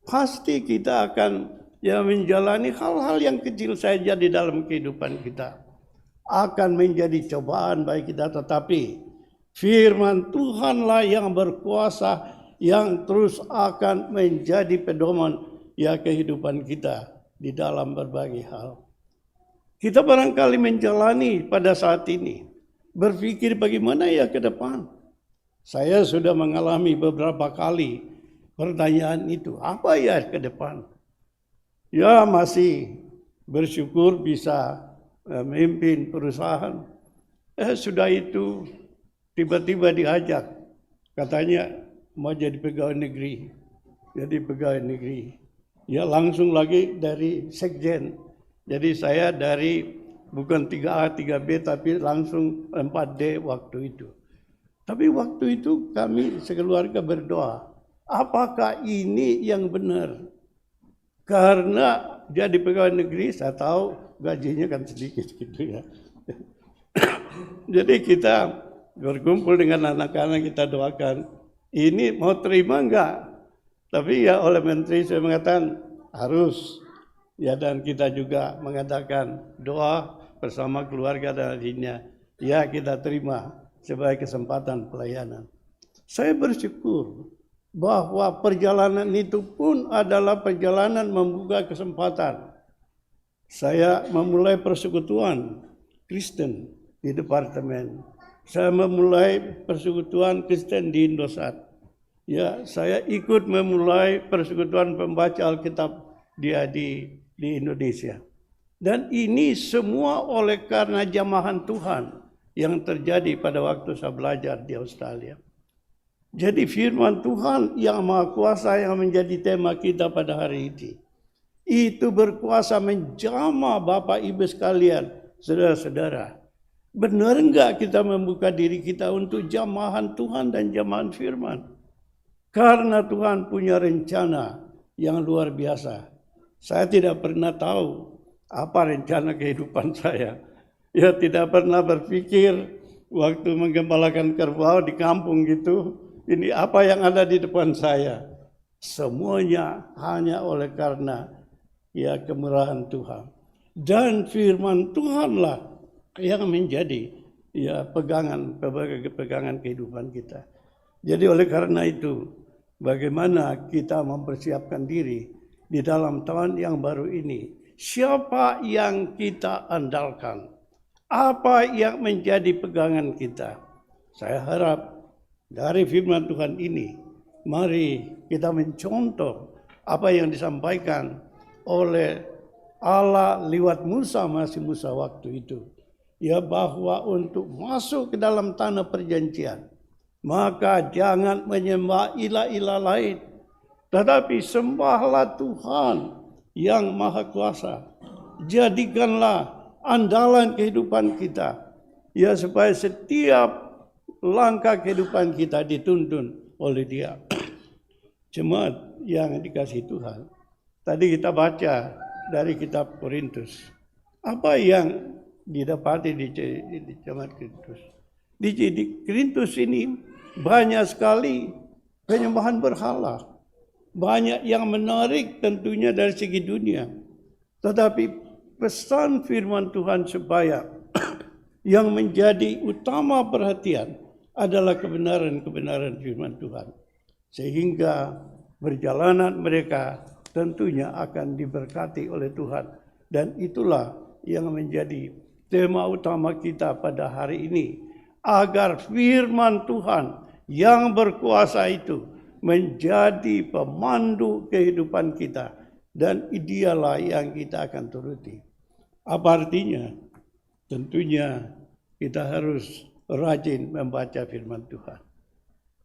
Pasti kita akan menjalani hal-hal yang kecil saja di dalam kehidupan kita. akan menjadi cobaan bagi kita, tetapi firman Tuhanlah yang berkuasa, yang terus akan menjadi pedoman ya kehidupan kita di dalam berbagai hal. Kita barangkali menjalani pada saat ini, berpikir bagaimana ya ke depan. Saya sudah mengalami beberapa kali pertanyaan itu, apa ya ke depan? Ya masih bersyukur bisa memimpin perusahaan. Sudah itu tiba-tiba diajak, katanya mau jadi pegawai negeri. Jadi pegawai negeri. Ya langsung lagi dari sekjen. Jadi saya dari bukan 3A, 3B tapi langsung 4D waktu itu. Tapi waktu itu kami sekeluarga berdoa, apakah ini yang benar? Karena jadi pegawai negeri, saya tahu gajinya kan sedikit gitu ya. Jadi kita berkumpul dengan anak-anak, kita doakan, ini mau terima enggak? Tapi ya oleh menteri saya mengatakan harus. Ya dan kita juga mengadakan doa bersama keluarga dan lainnya. Ya kita terima sebagai kesempatan pelayanan. Saya bersyukur bahwa perjalanan itu pun adalah perjalanan membuka kesempatan. Saya memulai persekutuan Kristen di departemen. Saya memulai persekutuan Kristen di Indosat. Ya, saya ikut memulai persekutuan pembaca Alkitab di Indonesia. Dan ini semua oleh karena jamahan Tuhan yang terjadi pada waktu saya belajar di Australia. Jadi firman Tuhan yang Maha Kuasa yang menjadi tema kita pada hari ini, itu berkuasa menjamah Bapak Ibu sekalian, saudara-saudara. Benar enggak kita membuka diri kita untuk jamahan Tuhan dan jamahan firman? Karena Tuhan punya rencana yang luar biasa. Saya tidak pernah tahu apa rencana kehidupan saya. Ya tidak pernah berpikir waktu menggembalakan kerbau di kampung gitu, ini apa yang ada di depan saya. Semuanya hanya oleh karena ya kemurahan Tuhan. Dan firman Tuhanlah yang menjadi ya pegangan kehidupan kita. Jadi oleh karena itu, bagaimana kita mempersiapkan diri di dalam tahun yang baru ini? Siapa yang kita andalkan? Apa yang menjadi pegangan kita? Saya harap dari firman Tuhan ini, mari kita mencontoh apa yang disampaikan oleh Allah lewat Musa, masih Musa waktu itu. Ya bahwa untuk masuk ke dalam tanah perjanjian, maka jangan menyembah ilah-ilah lain, tetapi sembahlah Tuhan yang Maha Kuasa. Jadikanlah andalan kehidupan kita, ya supaya setiap langkah kehidupan kita dituntun oleh Dia. Jemaat yang dikasihi Tuhan, tadi kita baca dari kitab Korintus, apa yang didapati di jemaat Korintus. Di Korintus ini banyak sekali penyembahan berhala, banyak yang menarik tentunya dari segi dunia, tetapi pesan firman Tuhan supaya yang menjadi utama perhatian adalah kebenaran-kebenaran firman Tuhan. Sehingga perjalanan mereka tentunya akan diberkati oleh Tuhan. Dan itulah yang menjadi tema utama kita pada hari ini. Agar firman Tuhan yang berkuasa itu menjadi pemandu kehidupan kita. Dan dialah yang kita akan turuti. Apa artinya? Tentunya kita harus rajin membaca firman Tuhan.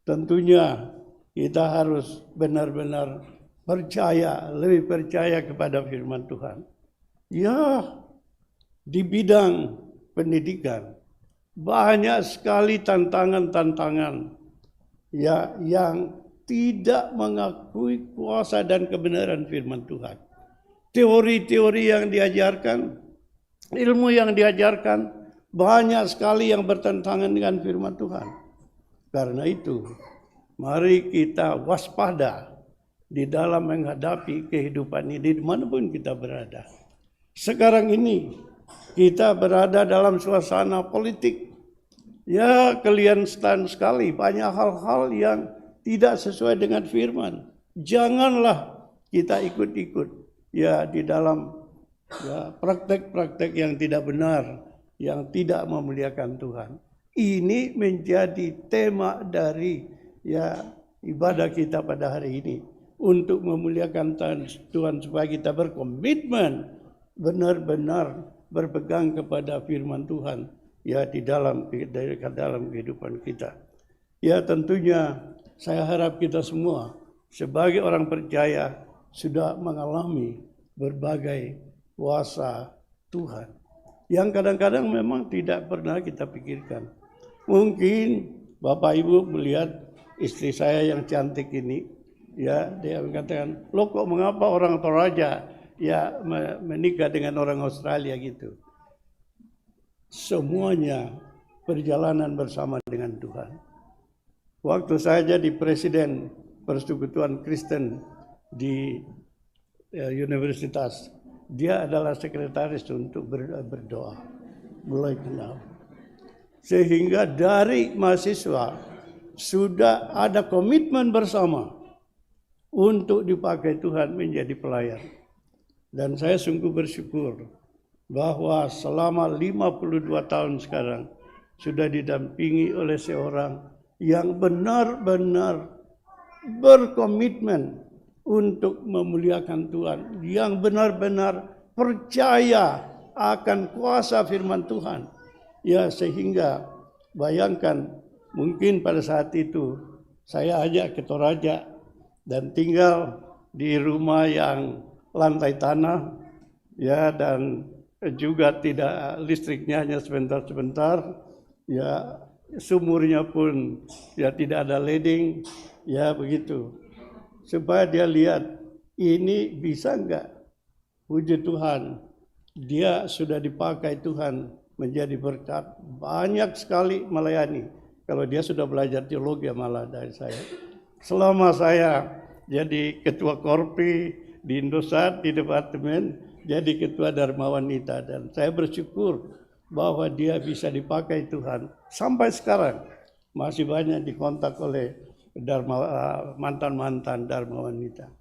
Tentunya kita harus benar-benar percaya, lebih percaya kepada firman Tuhan. Ya, di bidang pendidikan banyak sekali tantangan-tantangan ya yang tidak mengakui kuasa dan kebenaran firman Tuhan. Teori-teori yang diajarkan, ilmu yang diajarkan, banyak sekali yang bertentangan dengan firman Tuhan. Karena itu, mari kita waspada di dalam menghadapi kehidupan ini dimanapun kita berada. Sekarang ini, kita berada dalam suasana politik. Ya, kelihatan sekali banyak hal-hal yang tidak sesuai dengan firman. Janganlah kita ikut-ikut ya di dalam ya praktek-praktek yang tidak benar, yang tidak memuliakan Tuhan. Ini menjadi tema dari ya ibadah kita pada hari ini, untuk memuliakan Tuhan supaya kita berkomitmen benar-benar berpegang kepada firman Tuhan ya di dalam kehidupan kita. Ya, tentunya saya harap kita semua sebagai orang percaya sudah mengalami berbagai kuasa Tuhan yang kadang-kadang memang tidak pernah kita pikirkan. Mungkin Bapak Ibu melihat istri saya yang cantik ini, ya dia mengatakan, "Loh kok mengapa orang Toraja ya menikah dengan orang Australia gitu?" Semuanya perjalanan bersama dengan Tuhan. Waktu saya jadi presiden Persekutuan Kristen di universitas, dia adalah sekretaris untuk berdoa, mulai kenal. Sehingga dari mahasiswa sudah ada komitmen bersama untuk dipakai Tuhan menjadi pelayan. Dan saya sungguh bersyukur bahwa selama 52 tahun sekarang sudah didampingi oleh seorang yang benar-benar berkomitmen untuk memuliakan Tuhan, yang benar-benar percaya akan kuasa firman Tuhan. Ya, sehingga bayangkan mungkin pada saat itu saya ajak ke Toraja dan tinggal di rumah yang lantai tanah, ya, dan juga tidak listriknya hanya sebentar-sebentar, ya, sumurnya pun ya tidak ada leding, ya begitu. Supaya dia lihat ini bisa enggak puji Tuhan, dia sudah dipakai Tuhan menjadi berkat, banyak sekali melayani. Kalau dia sudah belajar teologi malah dari saya. Selama saya jadi ketua Korpi di Indosat, di departemen, jadi ketua Dharma Wanita, dan saya bersyukur bahwa dia bisa dipakai Tuhan. Sampai sekarang masih banyak dikontak oleh mantan-mantan Dharma Wanita.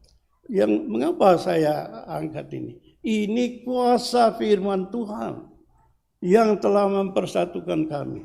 Yang mengapa saya angkat ini? Ini kuasa firman Tuhan yang telah mempersatukan kami.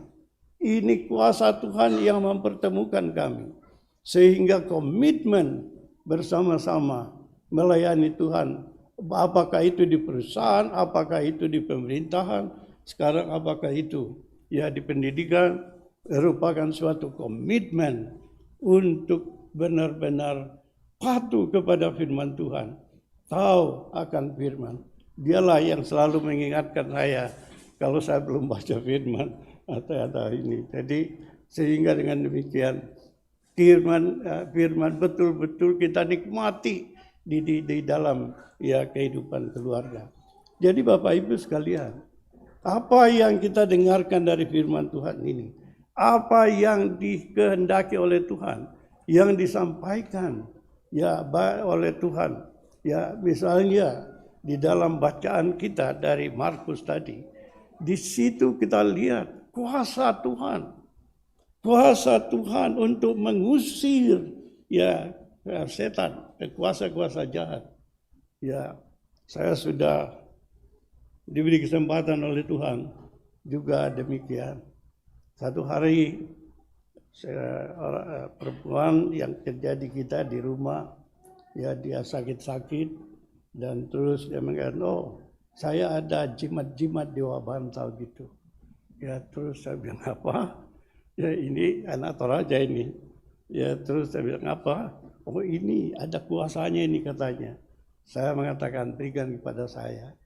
Ini kuasa Tuhan yang mempertemukan kami. Sehingga komitmen bersama-sama melayani Tuhan. Apakah itu di perusahaan, apakah itu di pemerintahan, sekarang apakah itu ya di pendidikan, merupakan suatu komitmen untuk benar-benar patuh kepada firman Tuhan. Tahu akan firman. Dialah yang selalu mengingatkan saya kalau saya belum baca firman atau ini. Jadi sehingga dengan demikian firman betul-betul kita nikmati di dalam ya kehidupan keluarga. Jadi Bapak Ibu sekalian, apa yang kita dengarkan dari firman Tuhan ini, apa yang dikehendaki oleh Tuhan, yang disampaikan ya oleh Tuhan, ya misalnya di dalam bacaan kita dari Markus tadi, di situ kita lihat kuasa Tuhan untuk mengusir ya setan, kuasa-kuasa jahat. Ya, saya sudah diberi kesempatan oleh Tuhan juga demikian. Satu hari perempuan yang kerja di kita di rumah, ya dia sakit-sakit dan terus dia mengatakan, "Oh, saya ada jimat-jimat dewa bantal gitu." Ya terus saya bilang, "Apa?" Ya ini anak Toraja ini. Ya terus saya bilang, "Apa?" "Oh ini ada kuasanya ini katanya." Saya mengatakan, "Berikan kepada saya.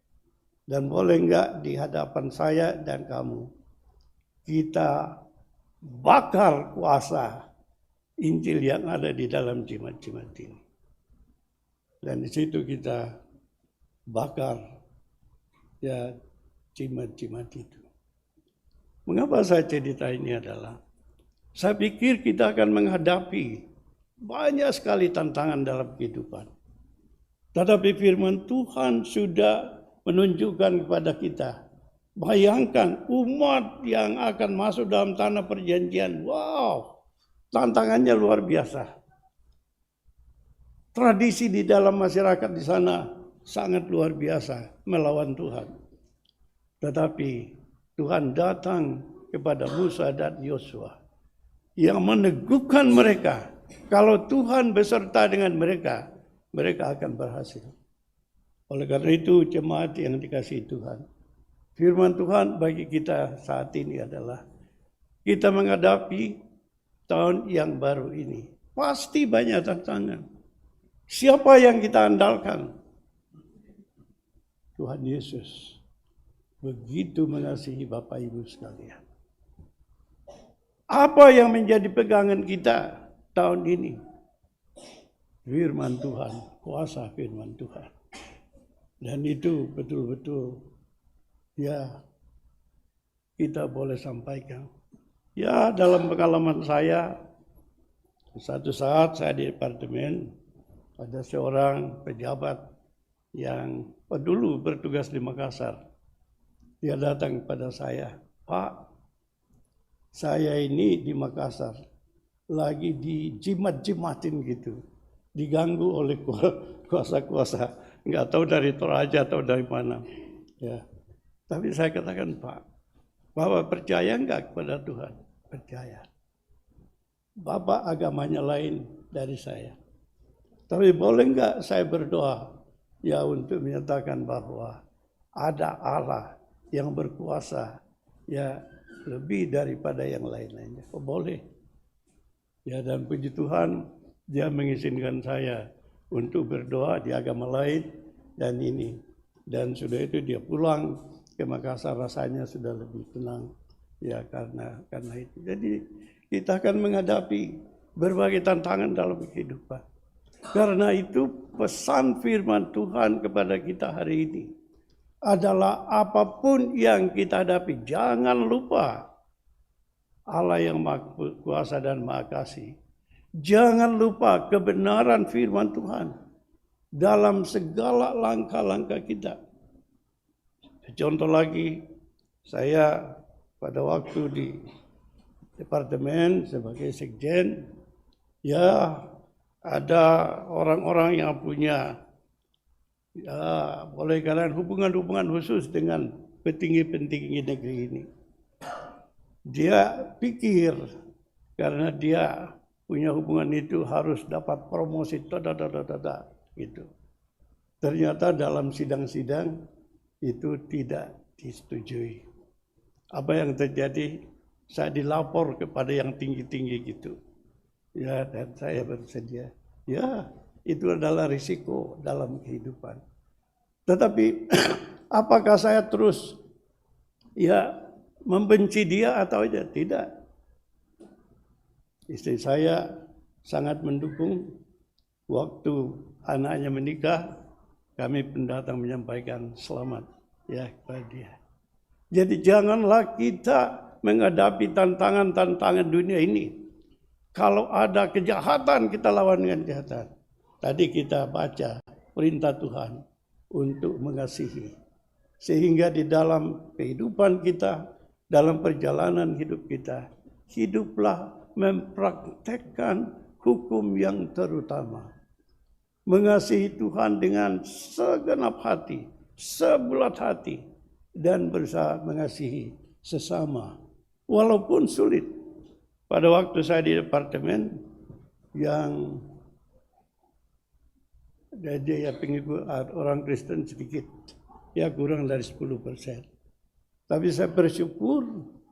Dan boleh enggak di hadapan saya dan kamu, kita bakar kuasa Injil yang ada di dalam jimat-jimat ini." Dan di situ kita bakar ya jimat-jimat itu. Mengapa saya cerita ini adalah, saya pikir kita akan menghadapi banyak sekali tantangan dalam kehidupan. Tetapi firman Tuhan sudah menunjukkan kepada kita Bayangkan umat yang akan masuk dalam tanah perjanjian. Wow, tantangannya luar biasa. Tradisi di dalam masyarakat di sana sangat luar biasa melawan Tuhan. Tetapi Tuhan datang kepada Musa dan Yosua yang meneguhkan mereka. Kalau Tuhan beserta dengan mereka, mereka akan berhasil. Oleh karena itu, jemaat yang dikasihi Tuhan, firman Tuhan bagi kita saat ini adalah kita menghadapi tahun yang baru ini. Pasti banyak tantangan. Siapa yang kita andalkan? Tuhan Yesus. Begitu mengasihi Bapak Ibu sekalian. Apa yang menjadi pegangan kita tahun ini? Firman Tuhan, kuasa firman Tuhan. Dan itu betul-betul ya kita boleh sampaikan. Ya, dalam pengalaman saya, satu saat saya di departemen, ada seorang pejabat yang dulu bertugas di Makassar. Dia datang kepada saya, Pak, saya ini di Makassar lagi dijimat-jimatin gitu, diganggu oleh kuasa-kuasa, nggak tahu dari Toraja atau dari mana. Ya, tapi saya katakan, Pak, Bapak percaya nggak kepada Tuhan? Percaya. Bapak agamanya lain dari saya. Tapi boleh nggak saya berdoa ya untuk menyatakan bahwa ada Allah yang berkuasa ya lebih daripada yang lain-lainnya. Oh, boleh. Ya, dan puji Tuhan dia mengizinkan saya untuk berdoa di agama lain dan ini. Dan sudah itu dia pulang ke Makassar, rasanya sudah lebih tenang ya karena itu. Jadi kita akan menghadapi berbagai tantangan dalam kehidupan. Karena itu pesan firman Tuhan kepada kita hari ini adalah apapun yang kita hadapi, jangan lupa Allah yang Maha Kuasa dan Maha Kasih. Jangan lupa kebenaran firman Tuhan dalam segala langkah-langkah kita. Contoh lagi, saya pada waktu di departemen sebagai sekjen, ya ada orang-orang yang punya ya boleh kalian hubungan-hubungan khusus dengan petinggi-petinggi negeri ini. Dia pikir karena dia punya hubungan itu harus dapat promosi gitu. Ternyata dalam sidang-sidang itu tidak disetujui. Apa yang terjadi? Saya dilapor kepada yang tinggi-tinggi gitu. Ya, dan saya bersedia. Ya, itu adalah risiko dalam kehidupan. Tetapi apakah saya terus ya membenci dia atau tidak? Istri saya sangat mendukung. Waktu anaknya menikah, kami pendatang menyampaikan selamat ya kepada dia. Jadi janganlah kita menghadapi tantangan-tantangan dunia ini. Kalau ada kejahatan, kita lawan dengan kejahatan. Tadi kita baca perintah Tuhan untuk mengasihi. Sehingga di dalam kehidupan kita, dalam perjalanan hidup kita, hiduplah mempraktekkan hukum yang terutama. Mengasihi Tuhan dengan segenap hati, sebulat hati, dan berusaha mengasihi sesama. Walaupun sulit. Pada waktu saya di departemen yang jadi pengikut orang Kristen sedikit, ya kurang dari 10%. Tapi saya bersyukur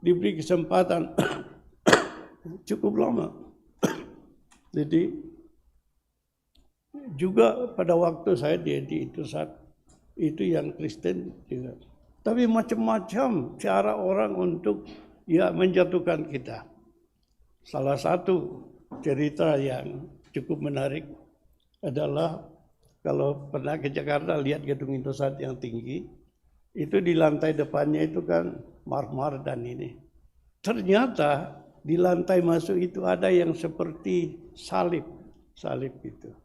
diberi kesempatan cukup lama. Jadi juga pada waktu saya di Indosat itu yang Kristen juga. Tapi macam-macam cara orang untuk ya menjatuhkan kita. Salah satu cerita yang cukup menarik adalah kalau pernah ke Jakarta lihat gedung Indosat yang tinggi, itu di lantai depannya itu kan marmer dan ini. Ternyata di lantai masuk itu ada yang seperti salib itu.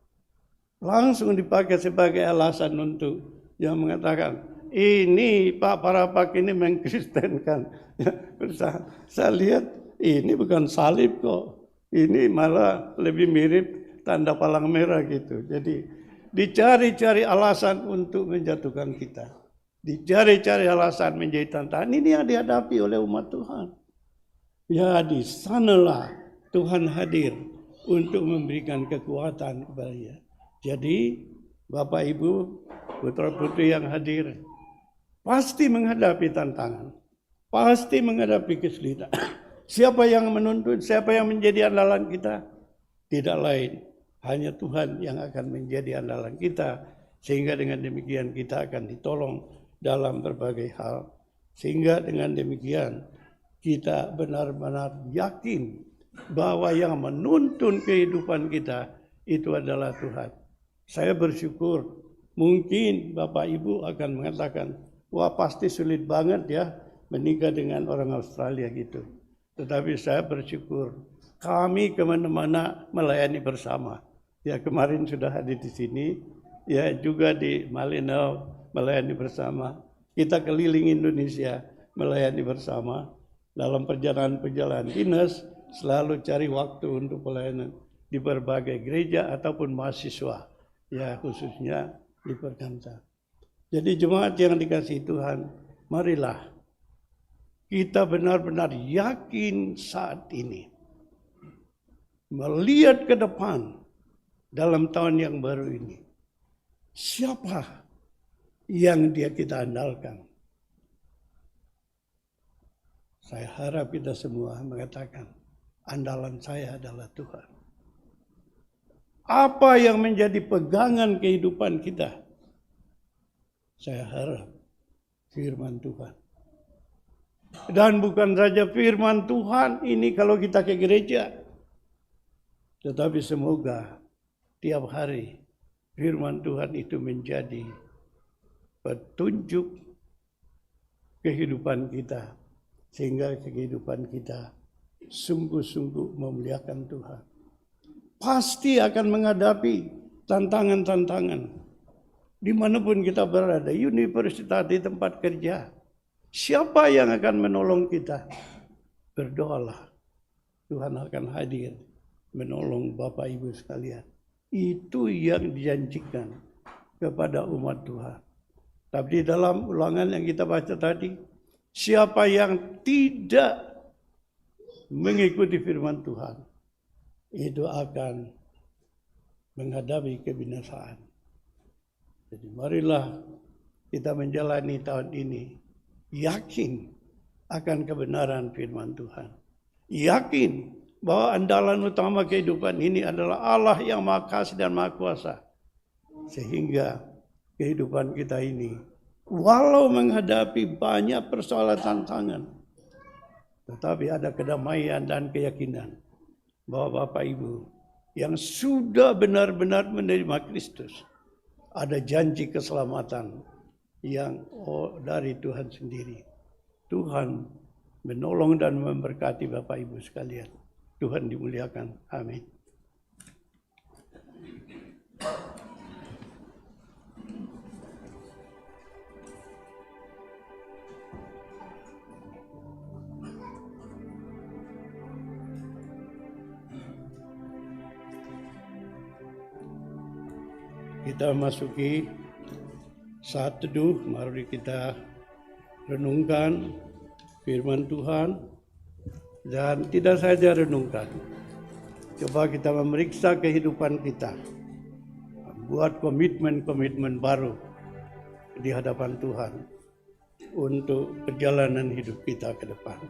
Langsung dipakai sebagai alasan untuk yang mengatakan ini Pak Parapak ini mengkristenkan. Saya lihat ini bukan salib kok. Ini malah lebih mirip tanda palang merah gitu. Jadi dicari-cari alasan untuk menjatuhkan kita. Dicari-cari alasan menjadi tantangan. Ini yang dihadapi oleh umat Tuhan. Ya, di sanalah Tuhan hadir untuk memberikan kekuatan kepada dia. Jadi Bapak Ibu, putra-putri yang hadir, pasti menghadapi tantangan, pasti menghadapi kesulitan. Siapa yang menuntun, siapa yang menjadi andalan kita? Tidak lain, hanya Tuhan yang akan menjadi andalan kita. Sehingga dengan demikian kita akan ditolong dalam berbagai hal. Sehingga dengan demikian kita benar-benar yakin bahwa yang menuntun kehidupan kita itu adalah Tuhan. Saya bersyukur, mungkin Bapak Ibu akan mengatakan, wah pasti sulit banget ya menikah dengan orang Australia gitu. Tetapi saya bersyukur, kami kemana-mana melayani bersama. Ya kemarin sudah hadir di sini, ya juga di Malinau melayani bersama. Kita keliling Indonesia melayani bersama. Dalam perjalanan-perjalanan dinas selalu cari waktu untuk pelayanan di berbagai gereja ataupun mahasiswa, ya khususnya di Perkantas. Jadi jemaat yang dikasihi Tuhan, marilah kita benar-benar yakin saat ini melihat ke depan dalam tahun yang baru ini. Siapa yang kita andalkan? Saya harap kita semua mengatakan, andalan saya adalah Tuhan. Apa yang menjadi pegangan kehidupan kita? Saya harap firman Tuhan. Dan bukan saja firman Tuhan ini kalau kita ke gereja. Tetapi semoga tiap hari firman Tuhan itu menjadi petunjuk kehidupan kita. Sehingga kehidupan kita sungguh-sungguh memuliakan Tuhan. Pasti akan menghadapi tantangan-tantangan. Dimanapun kita berada, universitas, di tempat kerja. Siapa yang akan menolong kita? Berdoalah. Tuhan akan hadir menolong Bapak Ibu sekalian. Itu yang dijanjikan kepada umat Tuhan. Tapi dalam ulangan yang kita baca tadi, siapa yang tidak mengikuti firman Tuhan, itu akan menghadapi kebinasaan. Jadi marilah kita menjalani tahun ini yakin akan kebenaran firman Tuhan. Yakin bahwa andalan utama kehidupan ini adalah Allah yang Maha Kasih dan Maha Kuasa. Sehingga kehidupan kita ini, walau menghadapi banyak persoalan tantangan, tetapi ada kedamaian dan keyakinan bahwa Bapak Ibu yang sudah benar-benar menerima Kristus, ada janji keselamatan yang dari Tuhan sendiri. Tuhan menolong dan memberkati Bapak Ibu sekalian. Tuhan dimuliakan. Amin. Kita masuki saat teduh, mari kita renungkan firman Tuhan. Dan tidak saja renungkan, coba kita memeriksa kehidupan kita, buat komitmen-komitmen baru di hadapan Tuhan untuk perjalanan hidup kita ke depan.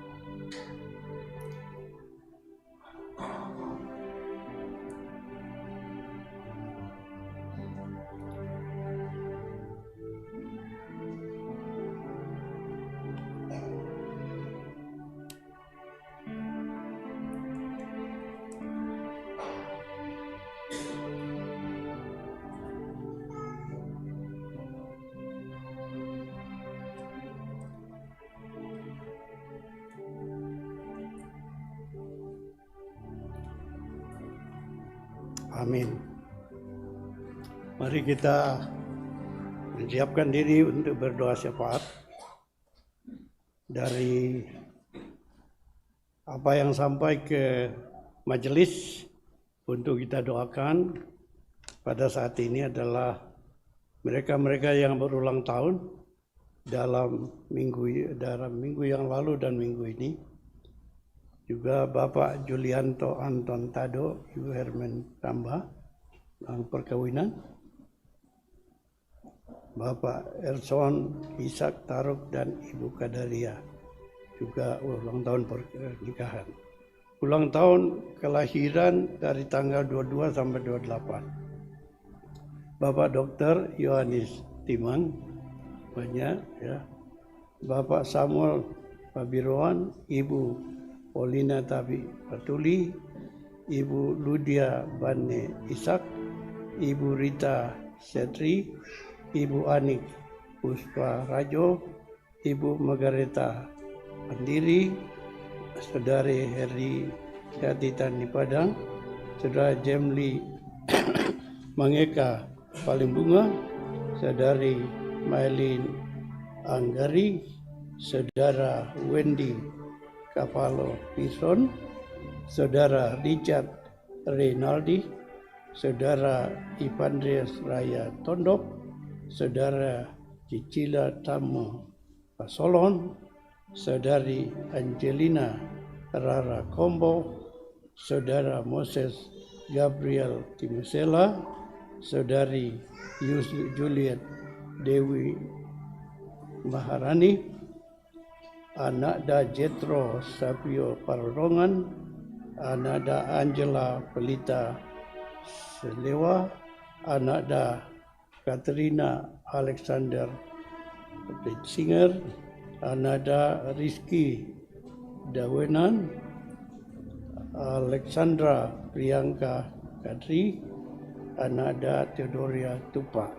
Amin. Mari kita menyiapkan diri untuk berdoa syafaat dari apa yang sampai ke majelis untuk kita doakan pada saat ini adalah mereka-mereka yang berulang tahun dalam minggu yang lalu dan minggu ini. Juga Bapak Julianto Anton Tado, Ibu Hermen Tamba, yang perkawinan. Bapak Erson Ishak Taruk dan Ibu Kadaria, juga ulang tahun pernikahan. Ulang tahun kelahiran dari tanggal 22 sampai 28. Bapak Dr. Yohanes Timang, banyak ya. Bapak Samuel Pabiroan, Ibu Paulina Tabi Patuli, Ibu Ludia Bane Ishak, Ibu Rita Setri, Ibu Anik Puspa Rajo, Ibu Margareta Andiri, Saudari Heri Syatitani Padang, Saudara Jemli Mangeka Palimbunga, Saudari Mailin Anggari, Saudara Wendy Kapalo Pison, Saudara Richard Reynaldi, Saudara Ipandres Raya Tondok, Saudara Cicila Tamo Pasolon, Saudari Angelina Rara Kombo, Saudara Moses Gabriel Timusela, Saudari Juliet Dewi Maharani, Anakda Jetro Sapio Parorongan, Anakda Angela Pelita Selewa, Anakda Katrina Alexander Singer, Anakda Rizky Dawenan, Alexandra Priyanka Kadri, Anakda Theodoria Tupa.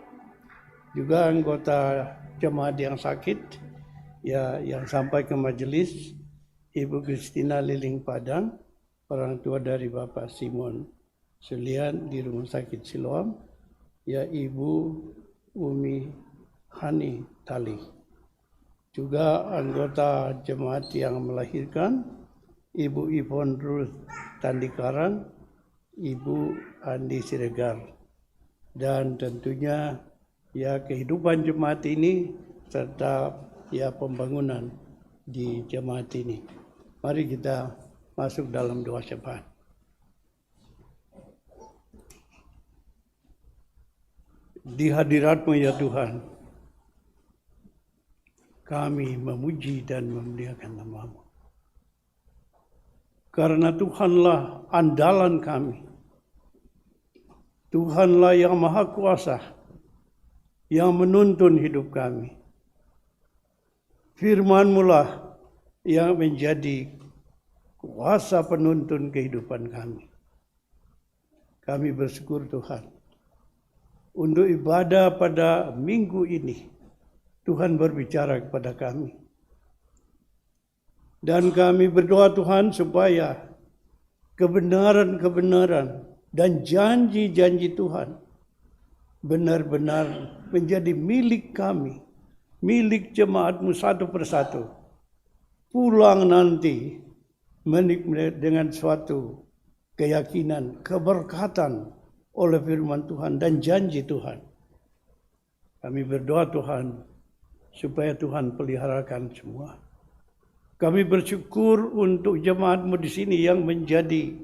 Juga anggota jemaat yang sakit ya, yang sampai ke majelis, Ibu Kristina Liling Padang, orang tua dari Bapak Simon Sulian di Rumah Sakit Siloam, ya Ibu Umi Hani Tali. Juga anggota jemaat yang melahirkan, Ibu Ivon Ruth Tandikarang, Ibu Andi Siregar. Dan tentunya ya kehidupan jemaat ini serta ya pembangunan di jemaat ini. Mari kita masuk dalam doa syafaat. Di hadirat-Mu ya Tuhan, kami memuji dan memuliakan nama-Mu. Karena Tuhanlah andalan kami. Tuhanlah yang Maha Kuasa, yang menuntun hidup kami. Firman-Mu lah yang menjadi kuasa penuntun kehidupan kami. Kami bersyukur Tuhan untuk ibadah pada minggu ini. Tuhan berbicara kepada kami. Dan kami berdoa Tuhan supaya kebenaran-kebenaran dan janji-janji Tuhan benar-benar menjadi milik kami, milik jemaat-Mu satu persatu. Pulang nanti dengan suatu keyakinan, keberkatan oleh firman Tuhan dan janji Tuhan. Kami berdoa Tuhan supaya Tuhan peliharakan semua. Kami bersyukur untuk jemaat-Mu di sini yang menjadi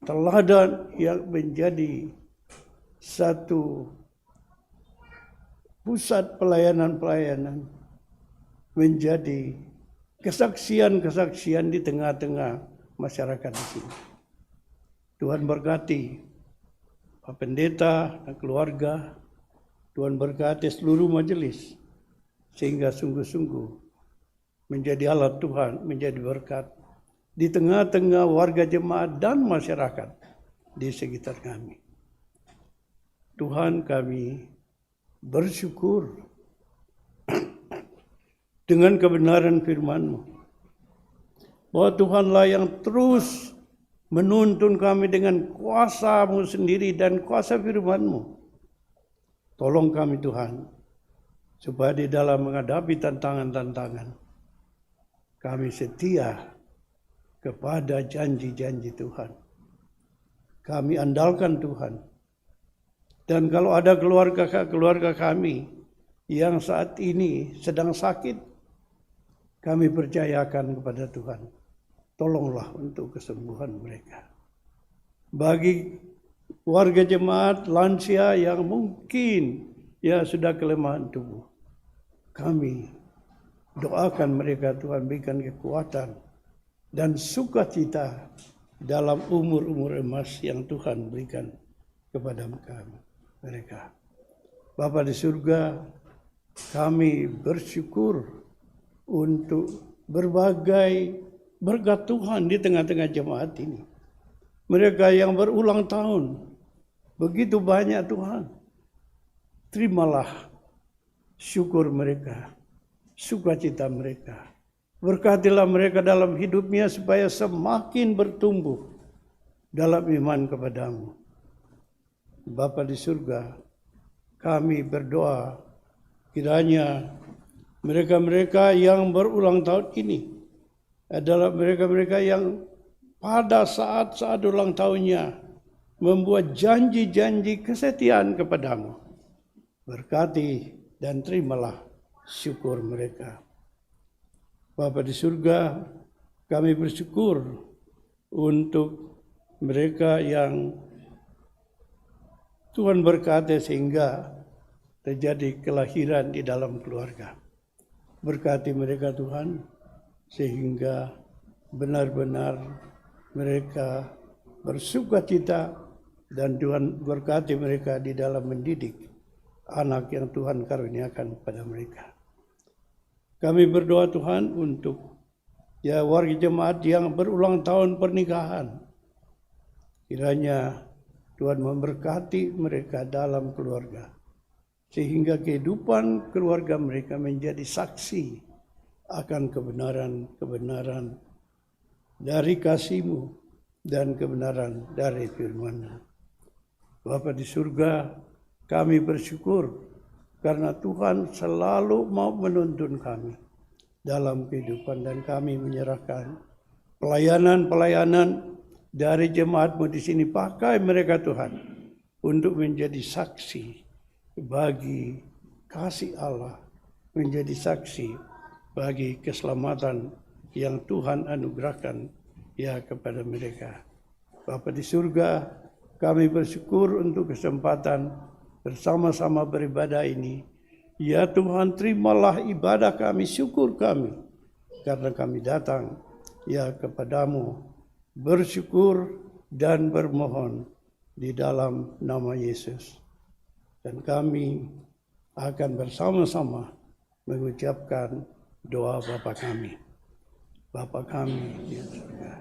teladan, yang menjadi satu pusat pelayanan-pelayanan, menjadi kesaksian-kesaksian di tengah-tengah masyarakat di sini. Tuhan berkati Pak Pendeta dan keluarga, Tuhan berkati seluruh majelis, sehingga sungguh-sungguh menjadi alat Tuhan, menjadi berkat di tengah-tengah warga jemaat dan masyarakat di sekitar kami. Tuhan, kami bersyukur dengan kebenaran firman-Mu, bahwa Tuhanlah yang terus menuntun kami dengan kuasa-Mu sendiri dan kuasa firman-Mu, Tolong kami Tuhan, supaya di dalam menghadapi tantangan-tantangan, kami setia kepada janji-janji Tuhan. Kami andalkan Tuhan. Dan kalau ada keluarga kami yang saat ini sedang sakit, kami percayakan kepada Tuhan. Tolonglah untuk kesembuhan mereka. Bagi warga jemaat lansia yang mungkin sudah kelemahan tubuh, kami doakan mereka, Tuhan berikan kekuatan dan sukacita dalam umur-umur emas yang Tuhan berikan kepada mereka. Bapa di surga, kami bersyukur untuk berbagai berkat Tuhan di tengah-tengah jemaat ini. Mereka yang berulang tahun, begitu banyak Tuhan. Terimalah syukur mereka, sukacita mereka. Berkatilah mereka dalam hidupnya supaya semakin bertumbuh dalam iman kepadamu. Bapa di surga, kami berdoa kiranya mereka-mereka yang berulang tahun ini adalah mereka-mereka yang pada saat-saat ulang tahunnya membuat janji-janji kesetiaan kepadamu. Berkati dan terimalah syukur mereka. Bapa di surga, kami bersyukur untuk mereka yang Tuhan berkati sehingga terjadi kelahiran di dalam keluarga. Berkati mereka Tuhan, sehingga benar-benar mereka bersukacita dan Tuhan berkati mereka di dalam mendidik anak yang Tuhan karuniakan pada mereka. Kami berdoa Tuhan untuk warga jemaat yang berulang tahun pernikahan. Kiranya Tuhan memberkati mereka dalam keluarga, sehingga kehidupan keluarga mereka menjadi saksi akan kebenaran dari kasih-Mu dan kebenaran dari firman-Mu. Bapa di surga, kami bersyukur karena Tuhan selalu mau menuntun kami dalam kehidupan, dan kami menyerahkan pelayanan-pelayanan dari jemaat-Mu di sini. Pakai mereka Tuhan untuk menjadi saksi bagi kasih Allah, menjadi saksi bagi keselamatan yang Tuhan anugerahkan kepada mereka. Bapa di surga, kami bersyukur untuk kesempatan bersama-sama beribadah ini. Ya Tuhan, terimalah ibadah kami, syukur kami, karena kami datang kepadamu bersyukur dan bermohon di dalam nama Yesus. Dan kami akan bersama-sama mengucapkan doa Bapa kami. Bapa kami di surga.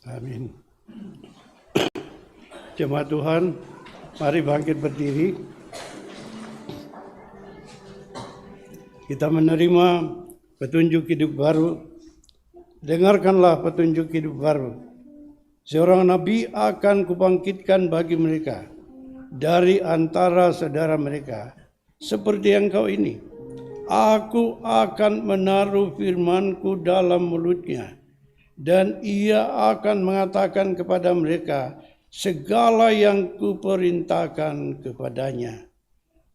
Amin. Jemaat Tuhan, mari bangkit berdiri. Kita menerima petunjuk hidup baru. Dengarkanlah petunjuk hidup baru. Seorang nabi akan kubangkitkan bagi mereka dari antara saudara mereka, seperti engkau ini. Aku akan menaruh firman-Ku dalam mulutnya, dan ia akan mengatakan kepada mereka segala yang Kuperintahkan kepadanya.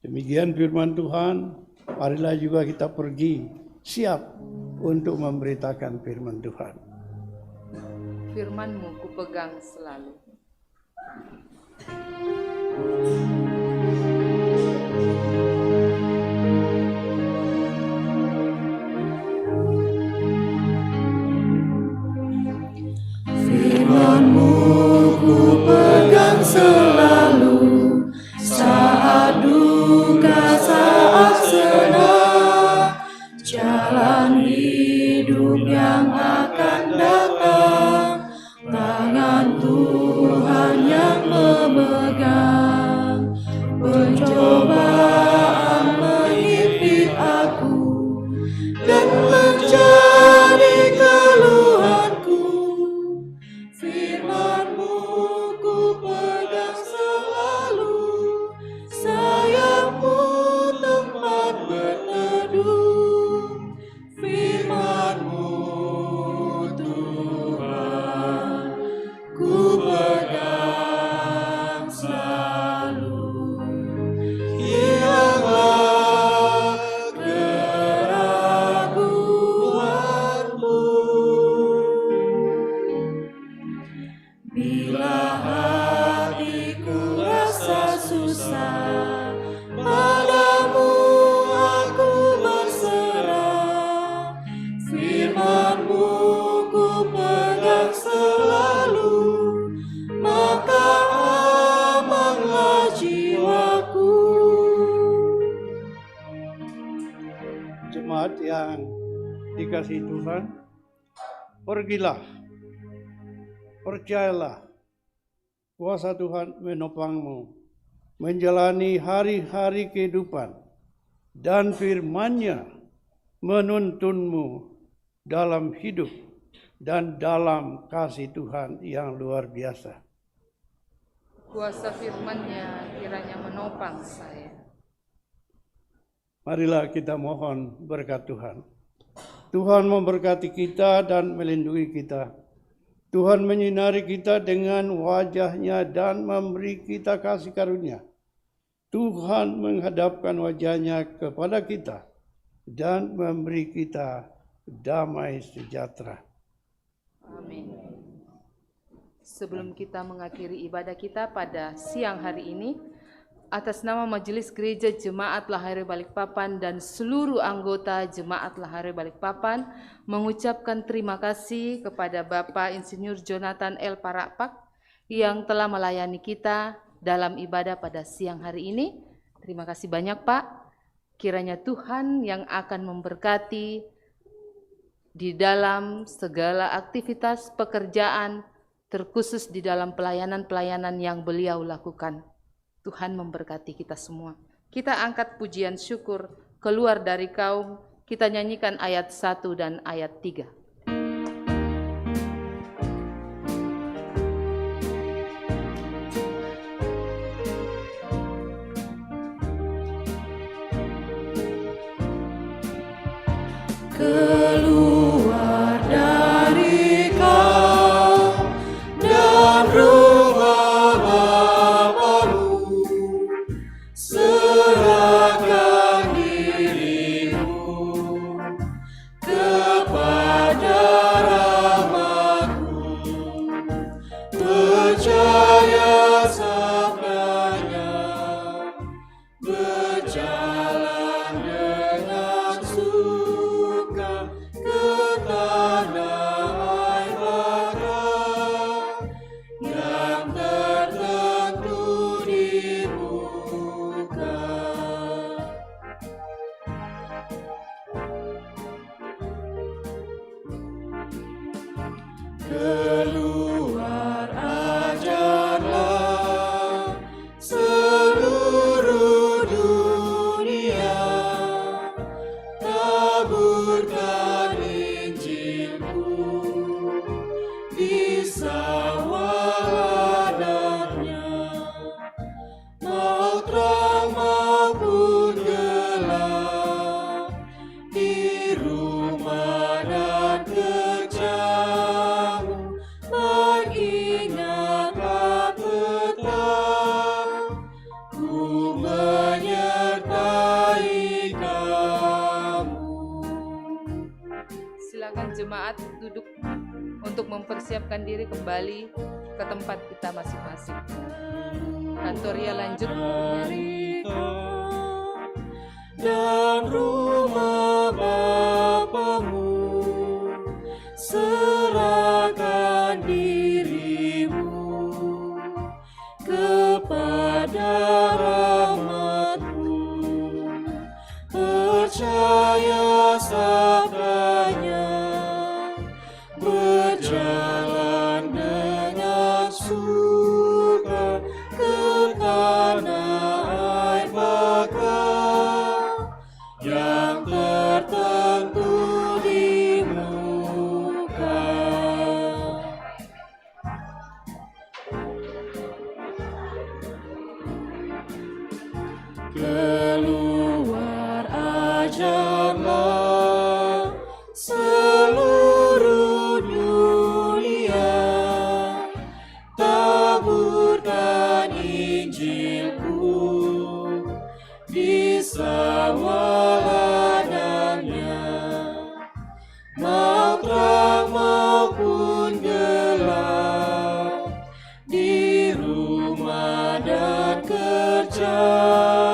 Demikian firman Tuhan. Marilah juga kita pergi siap untuk memberitakan firman Tuhan. Firman-Mu kupegang selalu. Firman-Mu kupegang selalu, saat duka, saat senang. kuasa, padamu aku berserah. Firman-Mu ku pegang selalu, maka amanlah jiwaku. Jemaat yang dikasihi Tuhan, pergilah, percayalah, kuasa Tuhan menopangmu menjalani hari-hari kehidupan, dan firman-Nya menuntunmu dalam hidup dan dalam kasih Tuhan yang luar biasa. Kuasa firman-Nya kiranya menopang saya. Marilah kita mohon berkat Tuhan. Tuhan memberkati kita dan melindungi kita. Tuhan menyinari kita dengan wajah-Nya dan memberi kita kasih karunia. Tuhan menghadapkan wajah-Nya kepada kita dan memberi kita damai sejahtera. Amin. Sebelum kita mengakhiri ibadah kita pada siang hari ini, atas nama Majelis Gereja Jemaat Lahairoi Balikpapan dan seluruh anggota Jemaat Lahairoi Balikpapan mengucapkan terima kasih kepada Bapak Insinyur Jonathan L. Parakpak yang telah melayani kita dalam ibadah pada siang hari ini. Terima kasih banyak Pak. Kiranya Tuhan yang akan memberkati di dalam segala aktivitas pekerjaan, terkhusus di dalam pelayanan-pelayanan yang beliau lakukan. Tuhan memberkati kita semua. Kita angkat pujian syukur keluar dari kaum. Kita nyanyikan ayat 1 dan ayat 3. Keluar dari kaum dan rumah Bapamu, serahkan dirimu kepada rahmat-Mu, percaya sabdanya, berjalan dengan suka ke tanah air baka yang tertentu di muka. Keluar ajarlah seluruh dunia, taburkan Injil-Mu di sawah ladangnya, mau terang maupun gelap, di rumah dan kerjamu, mengingatlah tetap, ku menyertai kamu. Silakan jemaat duduk untuk mempersiapkan diri kembali ke tempat kita masing-masing. Kantoria lanjut bernyanyi. Dan rumah Bapamu, serahkan dirimu kepada rahmat-Mu, percaya sabdanya, berjalan dengan suka ke tanah air baka yang tertentu di muka. Keluar ajarlah seluruh dunia, taburkan Injil-Ku di sawah ladangnya, mau terang maupun gelap, di rumah dan kerja percaya